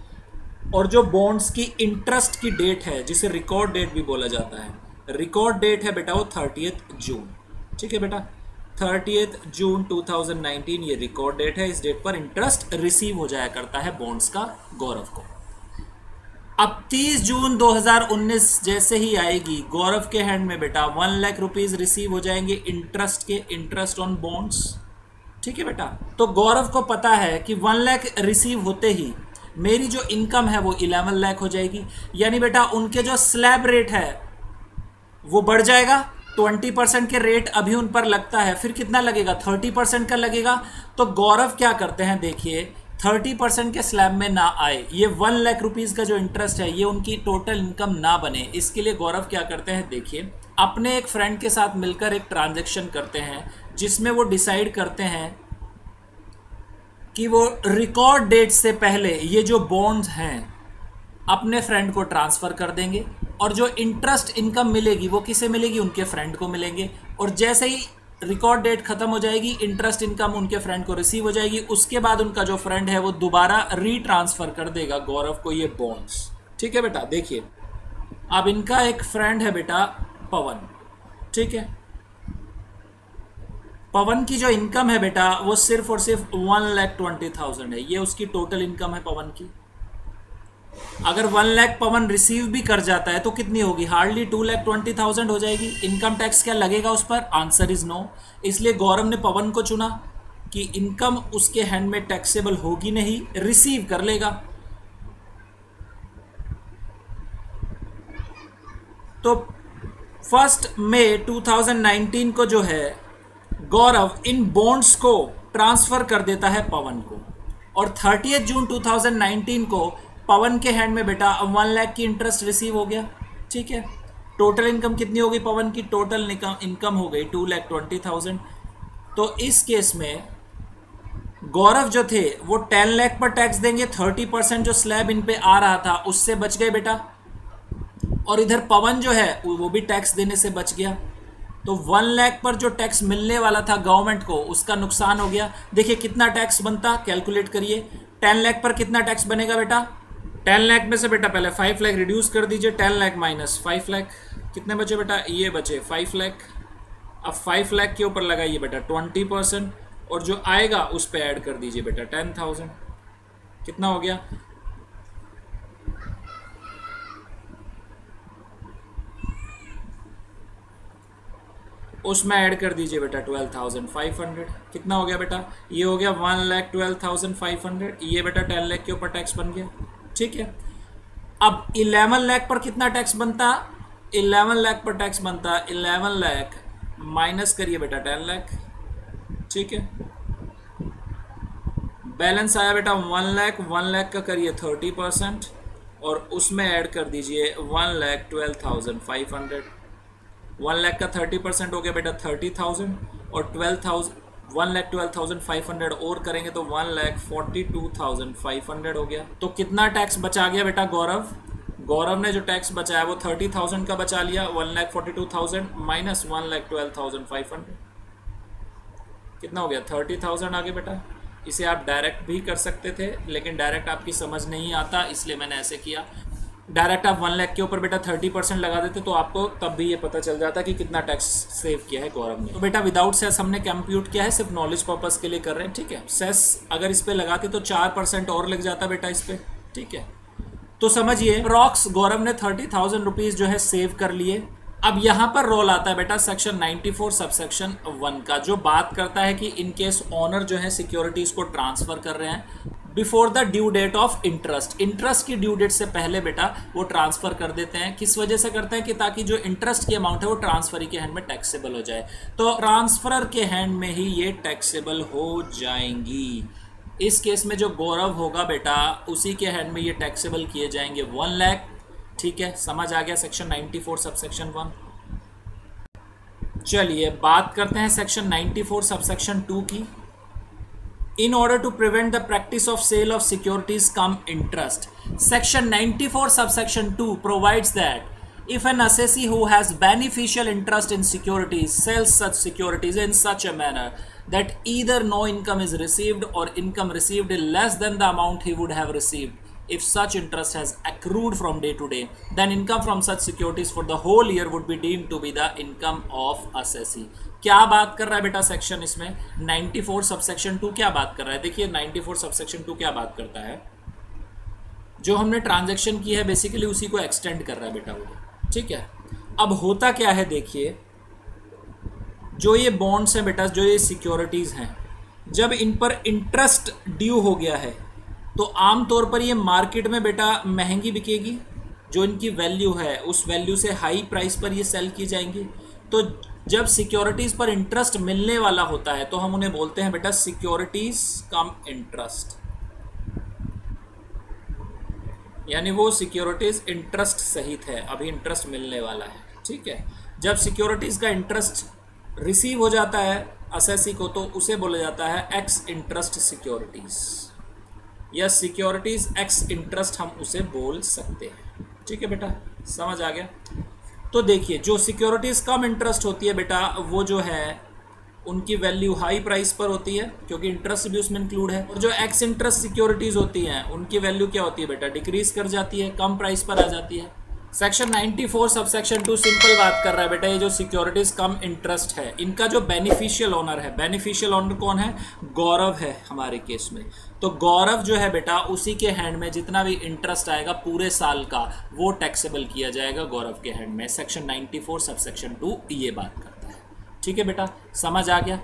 और जो बॉन्ड्स की इंटरेस्ट की डेट है जिसे रिकॉर्ड डेट भी बोला जाता है, रिकॉर्ड डेट है बेटा वो 30 जून। ठीक है बेटा, 30 जून 2019 ये रिकॉर्ड डेट है, इस डेट पर इंटरेस्ट रिसीव हो जाया करता है बॉन्ड्स का गौरव को। अब 30 जून 2019 जैसे ही आएगी गौरव के हैंड में बेटा 1 लाख रुपीज रिसीव हो जाएंगे इंटरेस्ट के, इंटरेस्ट ऑन बॉन्ड्स। ठीक है बेटा, तो गौरव को पता है कि 1 लाख रिसीव होते ही मेरी जो इनकम है वो 11 लाख हो जाएगी, यानी बेटा उनके जो स्लैब रेट है वो बढ़ जाएगा। 20% के रेट अभी उन पर लगता है, फिर कितना लगेगा 30% का लगेगा। तो गौरव क्या करते हैं देखिए 30% के स्लैब में ना आए, ये 1 लाख रुपीज का जो इंटरेस्ट है ये उनकी टोटल इनकम ना बने, इसके लिए गौरव क्या करते हैं देखिए अपने एक फ्रेंड के साथ मिलकर एक ट्रांजैक्शन करते हैं जिसमें वो डिसाइड करते हैं कि वो रिकॉर्ड डेट से पहले ये जो बॉन्ड्स हैं अपने फ्रेंड को ट्रांसफ़र कर देंगे और जो इंटरेस्ट इनकम मिलेगी वो किसे मिलेगी, उनके फ्रेंड को मिलेंगे। और जैसे ही रिकॉर्ड डेट खत्म हो जाएगी, इंटरेस्ट इनकम उनके फ्रेंड को रिसीव हो जाएगी, उसके बाद उनका जो फ्रेंड है वो दोबारा रीट्रांसफर कर देगा गौरव को ये बॉन्ड्स। ठीक है बेटा, देखिए अब इनका एक फ्रेंड है बेटा पवन, ठीक है। पवन की जो इनकम है बेटा वो सिर्फ और सिर्फ 1,20,000 है, ये उसकी टोटल इनकम है पवन की। अगर 1 लाख पवन रिसीव भी कर जाता है तो कितनी होगी, हार्डली 2,20,000 हो जाएगी। इनकम टैक्स क्या लगेगा उस पर, आंसर इज नो। इसलिए गौरव ने पवन को चुना कि इनकम उसके हैंड में टैक्सेबल होगी नहीं, रिसीव कर लेगा। तो 1 मई 2019 को जो है गौरव इन बॉन्ड्स को ट्रांसफर कर देता है पवन को, और 30 जून 2019 को पवन के हैंड में बेटा 1 लाख की इंटरेस्ट रिसीव हो गया। ठीक है, टोटल इनकम कितनी होगी पवन की, टोटल इनकम हो गई 2,20,000। तो इस केस में गौरव जो थे वो 10 लाख पर टैक्स देंगे, 30% जो स्लैब इन पे आ रहा था उससे बच गए बेटा, और इधर पवन जो है वो भी टैक्स देने से बच गया। तो 1 लाख पर जो टैक्स मिलने वाला था गवर्नमेंट को उसका नुकसान हो गया। देखिए कितना टैक्स बनता, कैलकुलेट करिए। 10 लाख पर कितना टैक्स बनेगा बेटा, 10 लाख में से बेटा पहले 5 लाख रिड्यूस कर दीजिए, 10 लाख माइनस 5 लाख कितने बचे बेटा, ये बचे 5 लाख। अब 5 लाख के ऊपर लगाइए बेटा 20%, और जो आएगा उस पर ऐड कर दीजिए बेटा 10,000। कितना हो गया, उसमें ऐड कर दीजिए बेटा 12,500। कितना हो गया बेटा, ये हो गया 1,12,500। ये बेटा 10 लाख के ऊपर टैक्स बन गया। ठीक है, अब 11 लाख पर कितना टैक्स बनता, 11 लाख पर टैक्स बनता 11 लाख माइनस करिए बेटा 10 लाख। ठीक है, बैलेंस आया बेटा 1 लाख, 1 लाख का करिए 30%, और उसमें ऐड कर दीजिए 1,12,500। 1 लाख का 30% हो गया बेटा 30,000, और 1,12,500 और करेंगे तो 1,42,500 हो गया। तो कितना टैक्स बचा गया बेटा गौरव, गौरव ने जो टैक्स बचाया वो 30,000 का बचा लिया, 1,42,000 माइनस 1,12,500 कितना हो गया 30,000 आ गया बेटा। इसे आप डायरेक्ट भी कर सकते थे, लेकिन डायरेक्ट आपकी समझ नहीं आता इसलिए मैंने ऐसे किया। डायरेक्ट आप 1 लाख के ऊपर बेटा 30% लगा देते तो आपको तब भी ये पता चल जाता कि कितना टैक्स सेव किया है गौरव ने। तो बेटा विदाउट सेस हमने कंप्यूट किया है, सिर्फ नॉलेज पर्पस के लिए कर रहे हैं। ठीक है, सेस अगर इस पे लगाते तो 4% और लग जाता बेटा इस पे। ठीक है, तो समझिए अप्रॉक्स गौरव ने 30,000 रुपीज जो है सेव कर लिए। अब यहाँ पर रोल आता है बेटा सेक्शन 94 सबसेक्शन 1 का, जो बात करता है कि इन केस ऑनर जो है सिक्योरिटीज को ट्रांसफर कर रहे हैं before the due date of interest, interest की ड्यू डेट से पहले बेटा वो ट्रांसफर कर देते हैं। किस वजह से करते हैं कि ताकि जो इंटरेस्ट की अमाउंट है वो ट्रांसफर के हैंड में टैक्सेबल हो जाए। तो ट्रांसफरर के हैंड में ही ये टैक्सेबल हो जाएंगी। इस केस में जो गौरव होगा बेटा उसी के हैंड में ये टैक्सेबल किए जाएंगे 1 लाख। ठीक है, समझ आ गया सेक्शन 94 सबसेक्शन 1। चलिए बात करते हैं सेक्शन 94 सबसेक्शन 2 की। In order to prevent the practice of sale of securities come interest, section 94 subsection 2 provides that if an assessee who has beneficial interest in securities sells such securities in such a manner that either no income is received or income received is less than the amount he would have received if such interest has accrued from day to day, then income from such securities for the whole year would be deemed to be the income of assessee. क्या बात कर रहा है बेटा section इसमें 94 subsection 2 क्या बात कर रहा है, देखिए 94 सबसेक्शन 2 क्या बात करता है, जो हमने ट्रांजैक्शन की है बेसिकली उसी को एक्सटेंड कर रहा है बेटा वो। ठीक है, अब होता क्या है देखिए, जो ये बॉन्ड्स हैं बेटा, जो ये सिक्योरिटीज हैं, जब इन पर इंटरेस्ट ड्यू हो गया है तो आमतौर पर ये मार्केट में बेटा महंगी बिकेगी, जो इनकी वैल्यू है उस वैल्यू से हाई प्राइस पर ये सेल की जाएंगी। तो जब सिक्योरिटीज़ पर इंटरेस्ट मिलने वाला होता है तो हम उन्हें बोलते हैं बेटा सिक्योरिटीज कम इंटरेस्ट, यानी वो सिक्योरिटीज इंटरेस्ट सहित है, अभी इंटरेस्ट मिलने वाला है। ठीक है, जब सिक्योरिटीज़ का इंटरेस्ट रिसीव हो जाता है असेसी को तो उसे बोला जाता है एक्स इंटरेस्ट सिक्योरिटीज़, या सिक्योरिटीज एक्स इंटरेस्ट हम उसे बोल सकते हैं। ठीक है बेटा, समझ आ गया। तो देखिए जो सिक्योरिटीज कम इंटरेस्ट होती है बेटा वो जो है उनकी वैल्यू हाई प्राइस पर होती है क्योंकि इंटरेस्ट भी उसमें इंक्लूड है। और जो एक्स इंटरेस्ट सिक्योरिटीज होती हैं उनकी वैल्यू क्या होती है बेटा, डिक्रीज कर जाती है, कम प्राइस पर आ जाती है। सेक्शन 94 सब सेक्शन 2 सिंपल बात कर रहा है बेटा, ये जो सिक्योरिटीज कम इंटरेस्ट है इनका जो बेनिफिशियल ओनर है, बेनिफिशियल ओनर कौन है, गौरव है हमारे केस में। तो गौरव जो है बेटा उसी के हैंड में जितना भी इंटरेस्ट आएगा पूरे साल का वो टैक्सेबल किया जाएगा गौरव के हैंड में। सेक्शन 94 सब सेक्शन 2 ये बात करता है। ठीक है बेटा, समझ आ गया,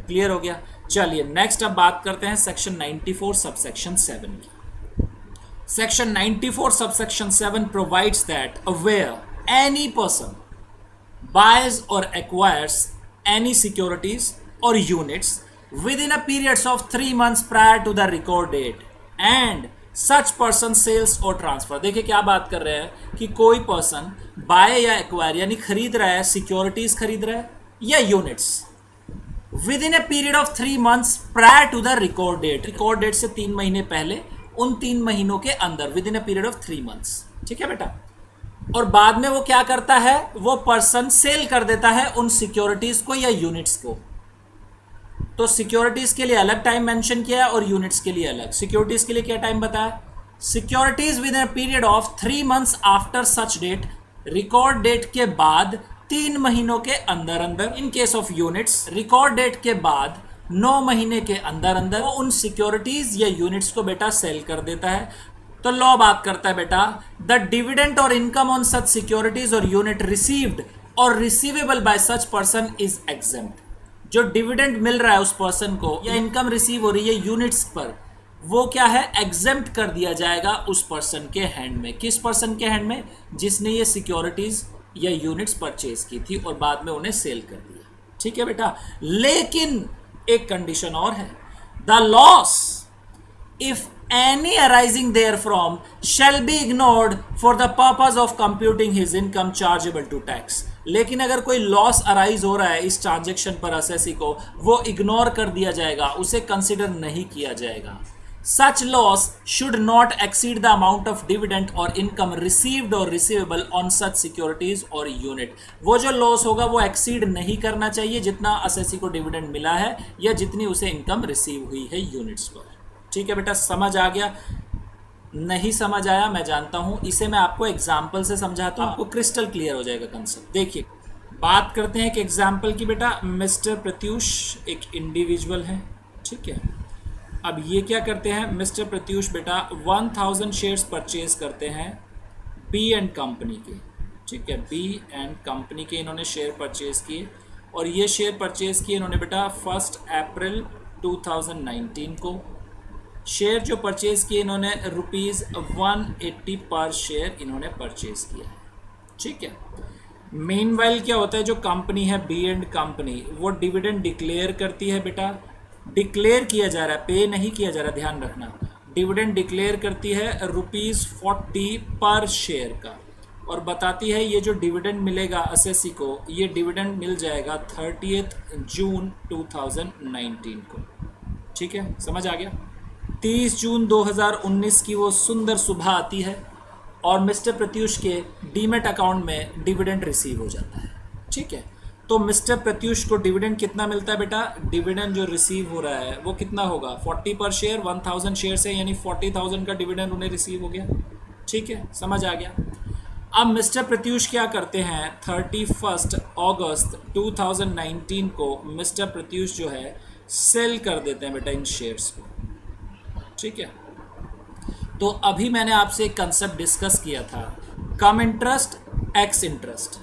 क्लियर हो गया। चलिए नेक्स्ट अब बात करते हैं सेक्शन 94 सब सेक्शन 7 की। Section 94 subsection 7 provides that where any person buys or acquires any securities or units within a period of 3 months prior to the record date and such person sells or transfer। देखिए क्या बात कर रहे हैं कि कोई person by या acquire यानी खरीद रहा है, सिक्योरिटीज खरीद रहा है या units within a period of 3 months prior to the record date. Record date से 3 महीने पहले, उन 3 महीनों के अंदर, within a period of 3 months। ठीक है बेटा, और बाद में वो क्या करता है, वो पर्सन सेल कर देता है उन सिक्योरिटीज को या यूनिट्स को। तो सिक्योरिटीज के लिए अलग टाइम मेंशन किया है और यूनिट्स के लिए अलग। सिक्योरिटीज के लिए क्या टाइम बताया, securities within a period of 3 months after such date, record date के बाद 3 महीनों के अंदर अंदर। In case of units record date के बाद 9 महीने के अंदर अंदर वो उन सिक्योरिटीज या यूनिट्स को बेटा सेल कर देता है। तो लॉ बात करता है बेटा, द डिविडेंड और इनकम ऑन सच सिक्योरिटीज और यूनिट रिसीव्ड और receivable bye such person is exempt. जो डिविडेंड मिल रहा है उस पर्सन को या इनकम रिसीव हो रही है यूनिट्स पर, वो क्या है, एग्जेम्प्ट कर दिया जाएगा उस पर्सन के हैंड में। किस पर्सन के हैंड में, जिसने ये सिक्योरिटीज या यूनिट्स परचेज की थी और बाद में उन्हें सेल कर दिया। ठीक है बेटा, लेकिन एक कंडीशन और है, the loss if any arising therefrom shall be ignored for the purpose of computing his income chargeable to tax. लेकिन अगर कोई लॉस अराइज हो रहा है इस ट्रांजेक्शन पर असेसी को, वो इग्नोर कर दिया जाएगा, उसे कंसिडर नहीं किया जाएगा। Such loss should not exceed the amount of dividend or income received or receivable on such securities or unit। वो जो लॉस होगा वो एक्सीड नहीं करना चाहिए जितना असेसी को डिविडेंड मिला है या जितनी उसे इनकम रिसीव हुई है यूनिट्स पर। ठीक है बेटा, समझ आ गया? नहीं समझ आया मैं जानता हूं, इसे मैं आपको एग्जाम्पल से समझाता हूं, आपको क्रिस्टल क्लियर हो जाएगा कंसेप्ट। देखिए बात करते हैं एक एग्जाम्पल की बेटा। मिस्टर प्रत्यूष एक इंडिविजुअल है, ठीक है। अब ये क्या करते हैं, मिस्टर प्रत्यूष बेटा 1000 शेयर्स परचेज करते हैं बी एंड कंपनी के। ठीक है, बी एंड कंपनी के इन्होंने शेयर परचेज किए और ये शेयर परचेज किए इन्होंने बेटा 1 अप्रैल 2019 को। शेयर जो परचेज किए इन्होंने ₹180 पर शेयर इन्होंने परचेज किया है। ठीक है, मीनवाइल क्या होता है, जो कंपनी है बी एंड कंपनी, वो डिविडेंड डिक्लेयर करती है बेटा। डिक्लेयर किया जा रहा है, पे नहीं किया जा रहा, ध्यान रखना। डिविडेंड डिक्लेयर करती है ₹40 पर शेयर का और बताती है ये जो डिविडेंड मिलेगा असेसी को, ये डिविडेंड मिल जाएगा 30 जून 2019 को। ठीक है, समझ आ गया। 30 जून 2019 की वो सुंदर सुबह आती है और मिस्टर प्रत्यूष के डीमेट अकाउंट में डिविडेंड रिसीव हो जाता है। ठीक है, तो मिस्टर प्रत्यूष को डिविडेंड कितना मिलता है बेटा, डिविडेंड जो रिसीव हो रहा है वो कितना होगा, 40 पर शेयर, 1000 शेयर से यानी 40,000 का डिविडेंड उन्हें रिसीव हो गया। ठीक है, समझ आ गया। अब मिस्टर प्रत्यूष क्या करते हैं, 31 अगस्त 2019 को मिस्टर प्रत्यूष जो है सेल कर देते हैं बेटा इन शेयर्स को। ठीक है, तो अभी मैंने आपसे एक कंसेप्ट डिस्कस किया था, कम इंटरेस्ट एक्स इंटरेस्ट।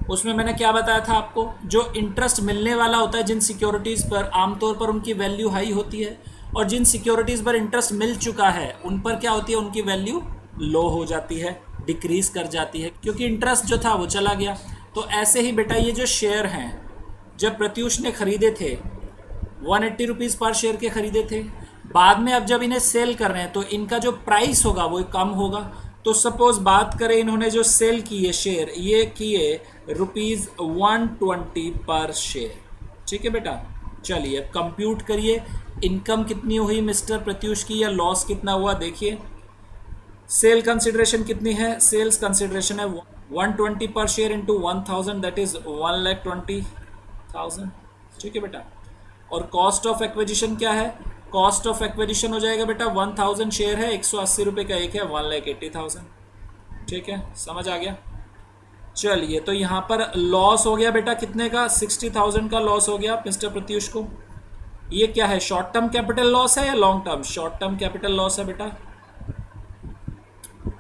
उसमें मैंने क्या बताया था आपको, जो इंटरेस्ट मिलने वाला होता है जिन सिक्योरिटीज़ पर, आमतौर पर उनकी वैल्यू हाई होती है और जिन सिक्योरिटीज़ पर इंटरेस्ट मिल चुका है उन पर क्या होती है, उनकी वैल्यू लो हो जाती है, डिक्रीज कर जाती है, क्योंकि इंटरेस्ट जो था वो चला गया। तो ऐसे ही बेटा ये जो शेयर हैं जब प्रत्यूष ने खरीदे थे 180 पर शेयर के खरीदे थे, बाद में अब जब इन्हें सेल कर रहे हैं तो इनका जो प्राइस होगा वो कम होगा। तो सपोज बात करें इन्होंने जो सेल किए शेयर, ये किए ₹120 पर शेयर। ठीक है बेटा, चलिए अब कंप्यूट करिए, इनकम कितनी हुई मिस्टर प्रत्यूष की या लॉस कितना हुआ। देखिए सेल कंसिडरेशन कितनी है, सेल्स कंसिडरेशन है 120 पर शेयर इंटू 1000, दैट इज 1,20,000। ठीक है बेटा, और कॉस्ट ऑफ एक्विजिशन क्या है, कॉस्ट ऑफ एक्विजिशन हो जाएगा बेटा 1000 शेयर है, 180 रुपये का एक है, 1,80,000। ठीक है, समझ आ गया। चलिए, तो यहाँ पर लॉस हो गया बेटा कितने का, 60,000 का लॉस हो गया मिस्टर प्रत्युष को। ये क्या है, शॉर्ट टर्म कैपिटल लॉस है या long term, short term capital loss है बेटा।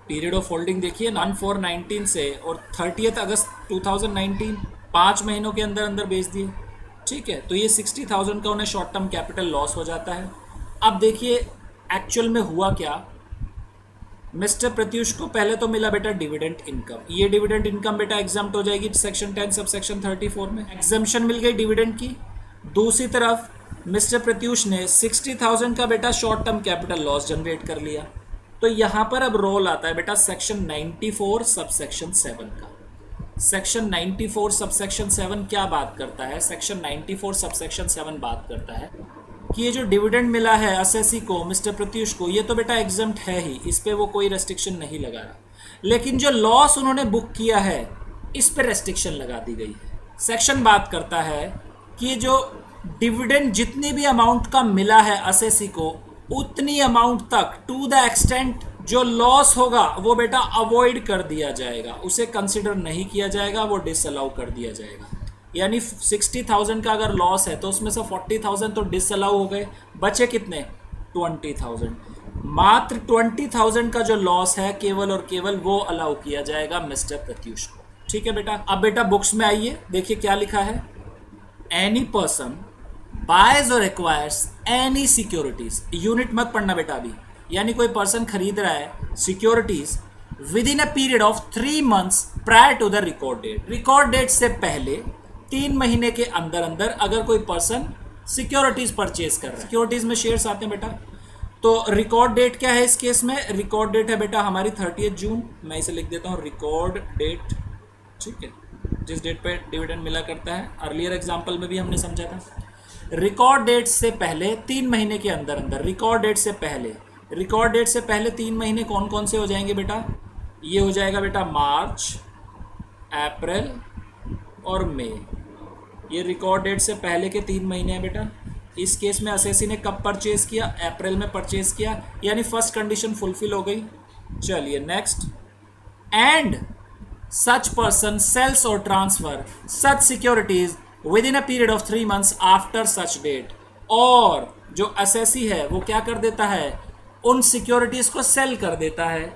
पीरियड ऑफ होल्डिंग देखिए 1419 से और 30 अगस्त 2019, 5 महीनों के अंदर अंदर बेच दिए। ठीक है, तो ये 60,000 का उन्हें शॉर्ट टर्म कैपिटल लॉस हो जाता है। अब देखिए एक्चुअल में हुआ क्या, मिस्टर प्रत्युष को पहले तो मिला बेटा डिविडेंड इनकम, ये डिविडेंड इनकम बेटा एग्जाम्प्ट हो जाएगी सेक्शन 10 सब सेक्शन 34 में, एग्जाम्पशन मिल गई डिविडेंड की। दूसरी तरफ मिस्टर प्रत्युष ने 60,000 का बेटा short term capital loss generate कर लिया। तो यहाँ पर अब रोल आता है बेटा सेक्शन 94 सब सेक्शन 7 का। सेक्शन 94 सब सेक्शन 7 क्या बात करता है, सेक्शन 94 सब सेक्शन 7 बात करता है कि ये जो डिविडेंड मिला है असेसी को, मिस्टर प्रत्युष को, ये तो बेटा एग्जम्प्ट है ही, इस पे वो कोई रेस्ट्रिक्शन नहीं लगा रहा, लेकिन जो लॉस उन्होंने बुक किया है इस पे रेस्ट्रिक्शन लगा दी गई है। सेक्शन बात करता है कि जो डिविडेंड जितनी भी अमाउंट का मिला है असेसी को, उतनी अमाउंट तक टू द एक्सटेंट जो लॉस होगा वो बेटा अवॉइड कर दिया जाएगा, उसे कंसिडर नहीं किया जाएगा, वो डिसअलाउ कर दिया जाएगा। यानी 60,000 का अगर लॉस है तो उसमें से 40,000 तो डिसअलाउ हो गए, बचे कितने 20,000। मात्र 20,000 का जो लॉस है केवल और केवल वो अलाउ किया जाएगा मिस्टर प्रत्युष को। ठीक है बेटा, अब बेटा बुक्स में आइए, देखिए क्या लिखा है, एनी पर्सन बायज और एक्वायर्स एनी सिक्योरिटीज, यूनिट मत पढ़ना बेटा अभी, यानी कोई पर्सन खरीद रहा है securities within a period of 3 months prior to the record date, record date से पहले 3 महीने के अंदर अंदर अगर कोई पर्सन सिक्योरिटीज परचेज कर रहा है, सिक्योरिटीज में शेयर्स आते हैं बेटा, तो रिकॉर्ड डेट क्या है इस केस में, रिकॉर्ड डेट है बेटा हमारी 30 जून, मैं इसे लिख देता हूँ रिकॉर्ड डेट। ठीक है, जिस डेट पे डिविडेंड मिला करता है, अर्लियर एग्जाम्पल में भी हमने समझा था, रिकॉर्ड डेट से पहले 3 महीने के अंदर अंदर, रिकॉर्ड डेट से पहले, रिकॉर्ड डेट से पहले 3 महीने कौन कौन से हो जाएंगे बेटा, ये हो जाएगा बेटा मार्च, अप्रैल और मई, ये रिकॉर्ड डेट से पहले के 3 महीने हैं बेटा। इस केस में असेसी ने कब परचेज किया, अप्रैल में परचेज किया, यानी फर्स्ट कंडीशन फुलफिल हो गई। चलिए next, and such person sells और transfer such securities within a period of 3 months after such date, और जो असेसी है वो क्या कर देता है, उन सिक्योरिटीज को सेल कर देता है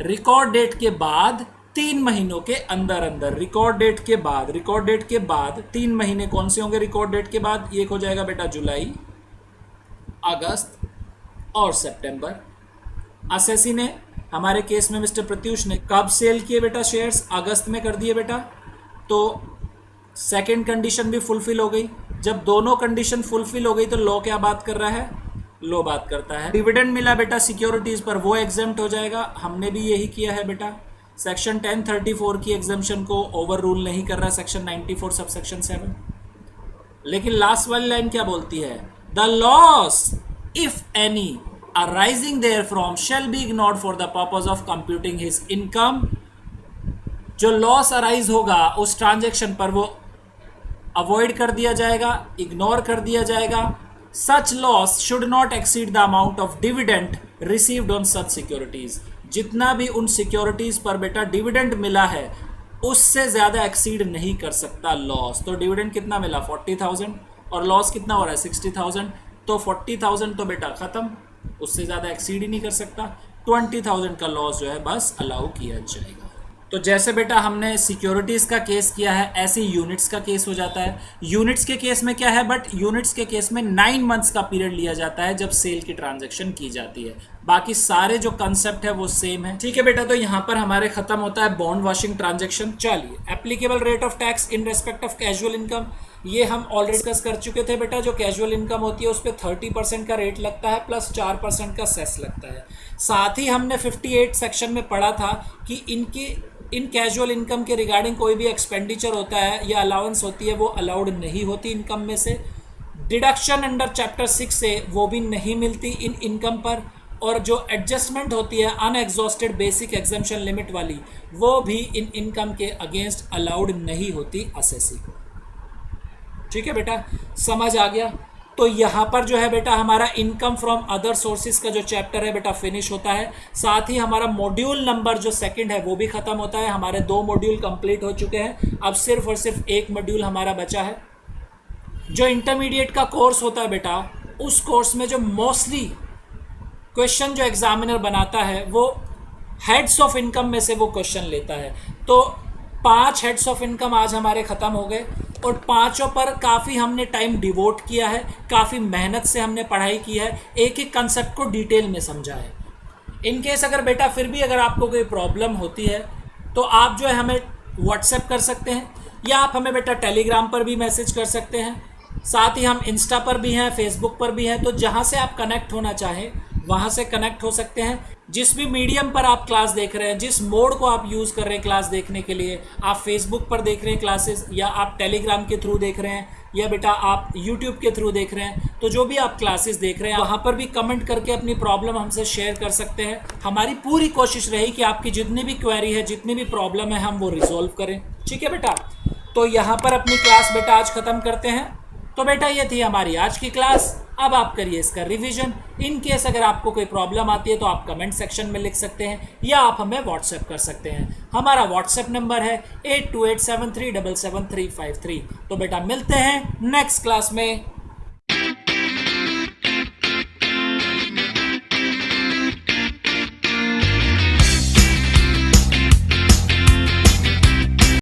रिकॉर्ड डेट के बाद 3 महीनों के अंदर अंदर, रिकॉर्ड डेट के बाद, रिकॉर्ड डेट के बाद 3 महीने कौन से होंगे रिकॉर्ड डेट के बाद, एक हो जाएगा बेटा जुलाई, अगस्त और सितंबर। असेसी ने हमारे केस में मिस्टर प्रत्युष ने कब सेल किए बेटा शेयर्स, अगस्त में कर दिए बेटा, तो सेकेंड कंडीशन भी फुलफिल हो गई। जब दोनों कंडीशन फुलफिल हो गई तो लॉ क्या बात कर रहा है, लॉ बात करता है डिविडेंड मिला बेटा सिक्योरिटीज पर, वो एग्जेम्प्ट हो जाएगा, हमने भी यही किया है बेटा, सेक्शन 1034 की एग्जेम्पशन को ओवर रूल नहीं कर रहा सेक्शन 94 सब सेक्शन 7। लेकिन लास्ट वाली लाइन क्या बोलती है, the loss if any arising therefrom shall be ignored for the purpose of computing his income, जो लॉस अराइज होगा उस ट्रांजैक्शन पर वो अवॉइड कर दिया जाएगा, इग्नोर कर दिया जाएगा। Such loss should not exceed the amount of dividend received on such securities, जितना भी उन सिक्योरिटीज पर बेटा डिविडेंड मिला है उससे ज्यादा एक्सीड नहीं कर सकता लॉस। तो डिविडेंड कितना मिला 40,000 और लॉस कितना हो रहा है 60,000, तो 40,000 तो बेटा खत्म, उससे ज़्यादा एक्सीड ही नहीं कर सकता, 20,000 का लॉस जो है बस अलाउ किया जाएगा। तो जैसे बेटा हमने सिक्योरिटीज़ का केस किया है ऐसे यूनिट्स का केस हो जाता है। यूनिट्स के केस में क्या है, बट यूनिट्स के केस में 9 months का पीरियड लिया जाता है जब सेल की ट्रांजैक्शन की जाती है, बाकी सारे जो कंसेप्ट है वो सेम है। ठीक है बेटा, तो यहाँ पर हमारे खत्म होता है बॉन्ड वॉशिंग ट्रांजैक्शन। चलिए, applicable rate of tax in respect of casual income, ये हम ऑलरेडी डिस्कस कर चुके थे बेटा। जो कैजुअल इनकम होती है उस पर 30% का रेट लगता है प्लस 4% का सेस लगता है। साथ ही हमने 58 सेक्शन में पढ़ा था कि इन कैजुअल इनकम के रिगार्डिंग कोई भी एक्सपेंडिचर होता है या अलाउंस होती है वो अलाउड नहीं होती इनकम में से। डिडक्शन अंडर चैप्टर 6 से वो भी नहीं मिलती इन इनकम पर, और जो एडजस्टमेंट होती है अनएग्जॉस्टेड बेसिक एग्जम्पशन लिमिट वाली वो भी इन इनकम के अगेंस्ट अलाउड नहीं होती असेसी को। ठीक है बेटा, समझ आ गया। तो यहाँ पर जो है बेटा हमारा इनकम फ्रॉम अदर सोर्सेज का जो चैप्टर है बेटा फिनिश होता है। साथ ही हमारा मॉड्यूल नंबर जो सेकंड है वो भी खत्म होता है। हमारे 2 मॉड्यूल कंप्लीट हो चुके हैं, अब सिर्फ और सिर्फ एक मॉड्यूल हमारा बचा है। जो इंटरमीडिएट का कोर्स होता है बेटा, उस कोर्स में जो मोस्टली क्वेश्चन जो एग्जामिनर बनाता है वो हेड्स ऑफ इनकम में से वो क्वेश्चन लेता है। तो 5 हेड्स ऑफ इनकम आज हमारे ख़त्म हो गए और 5 पर काफ़ी हमने टाइम डिवोट किया है, काफ़ी मेहनत से हमने पढ़ाई की है, एक एक कंसेप्ट को डिटेल में समझा है। इन केस अगर बेटा फिर भी अगर आपको कोई प्रॉब्लम होती है तो आप जो है हमें व्हाट्सएप कर सकते हैं, या आप हमें बेटा टेलीग्राम पर भी मैसेज कर सकते हैं। साथ ही हम इंस्टा पर भी हैं, फेसबुक पर भी हैं, तो जहाँ से आप कनेक्ट होना चाहें वहाँ से कनेक्ट हो सकते हैं। जिस भी मीडियम पर आप क्लास देख रहे हैं, जिस मोड को आप यूज़ कर रहे हैं क्लास देखने के लिए, आप फेसबुक पर देख रहे हैं क्लासेस, या आप टेलीग्राम के थ्रू देख रहे हैं, या बेटा आप यूट्यूब के थ्रू देख रहे हैं, तो जो भी आप क्लासेस देख रहे हैं वहाँ पर भी कमेंट करके अपनी प्रॉब्लम हमसे शेयर कर सकते हैं। हमारी पूरी कोशिश रही कि आपकी जितनी भी क्वेरी है, जितनी भी प्रॉब्लम है, हम वो रिजॉल्व करें। ठीक है बेटा, तो यहाँ पर अपनी क्लास बेटा आज ख़त्म करते हैं। तो बेटा ये थी हमारी आज की क्लास। अब आप करिए इसका रिवीजन। इन केस अगर आपको कोई प्रॉब्लम आती है तो आप कमेंट सेक्शन में लिख सकते हैं, या आप हमें व्हाट्सएप कर सकते हैं। हमारा व्हाट्सएप नंबर है 8287377353। तो बेटा मिलते हैं नेक्स्ट क्लास में।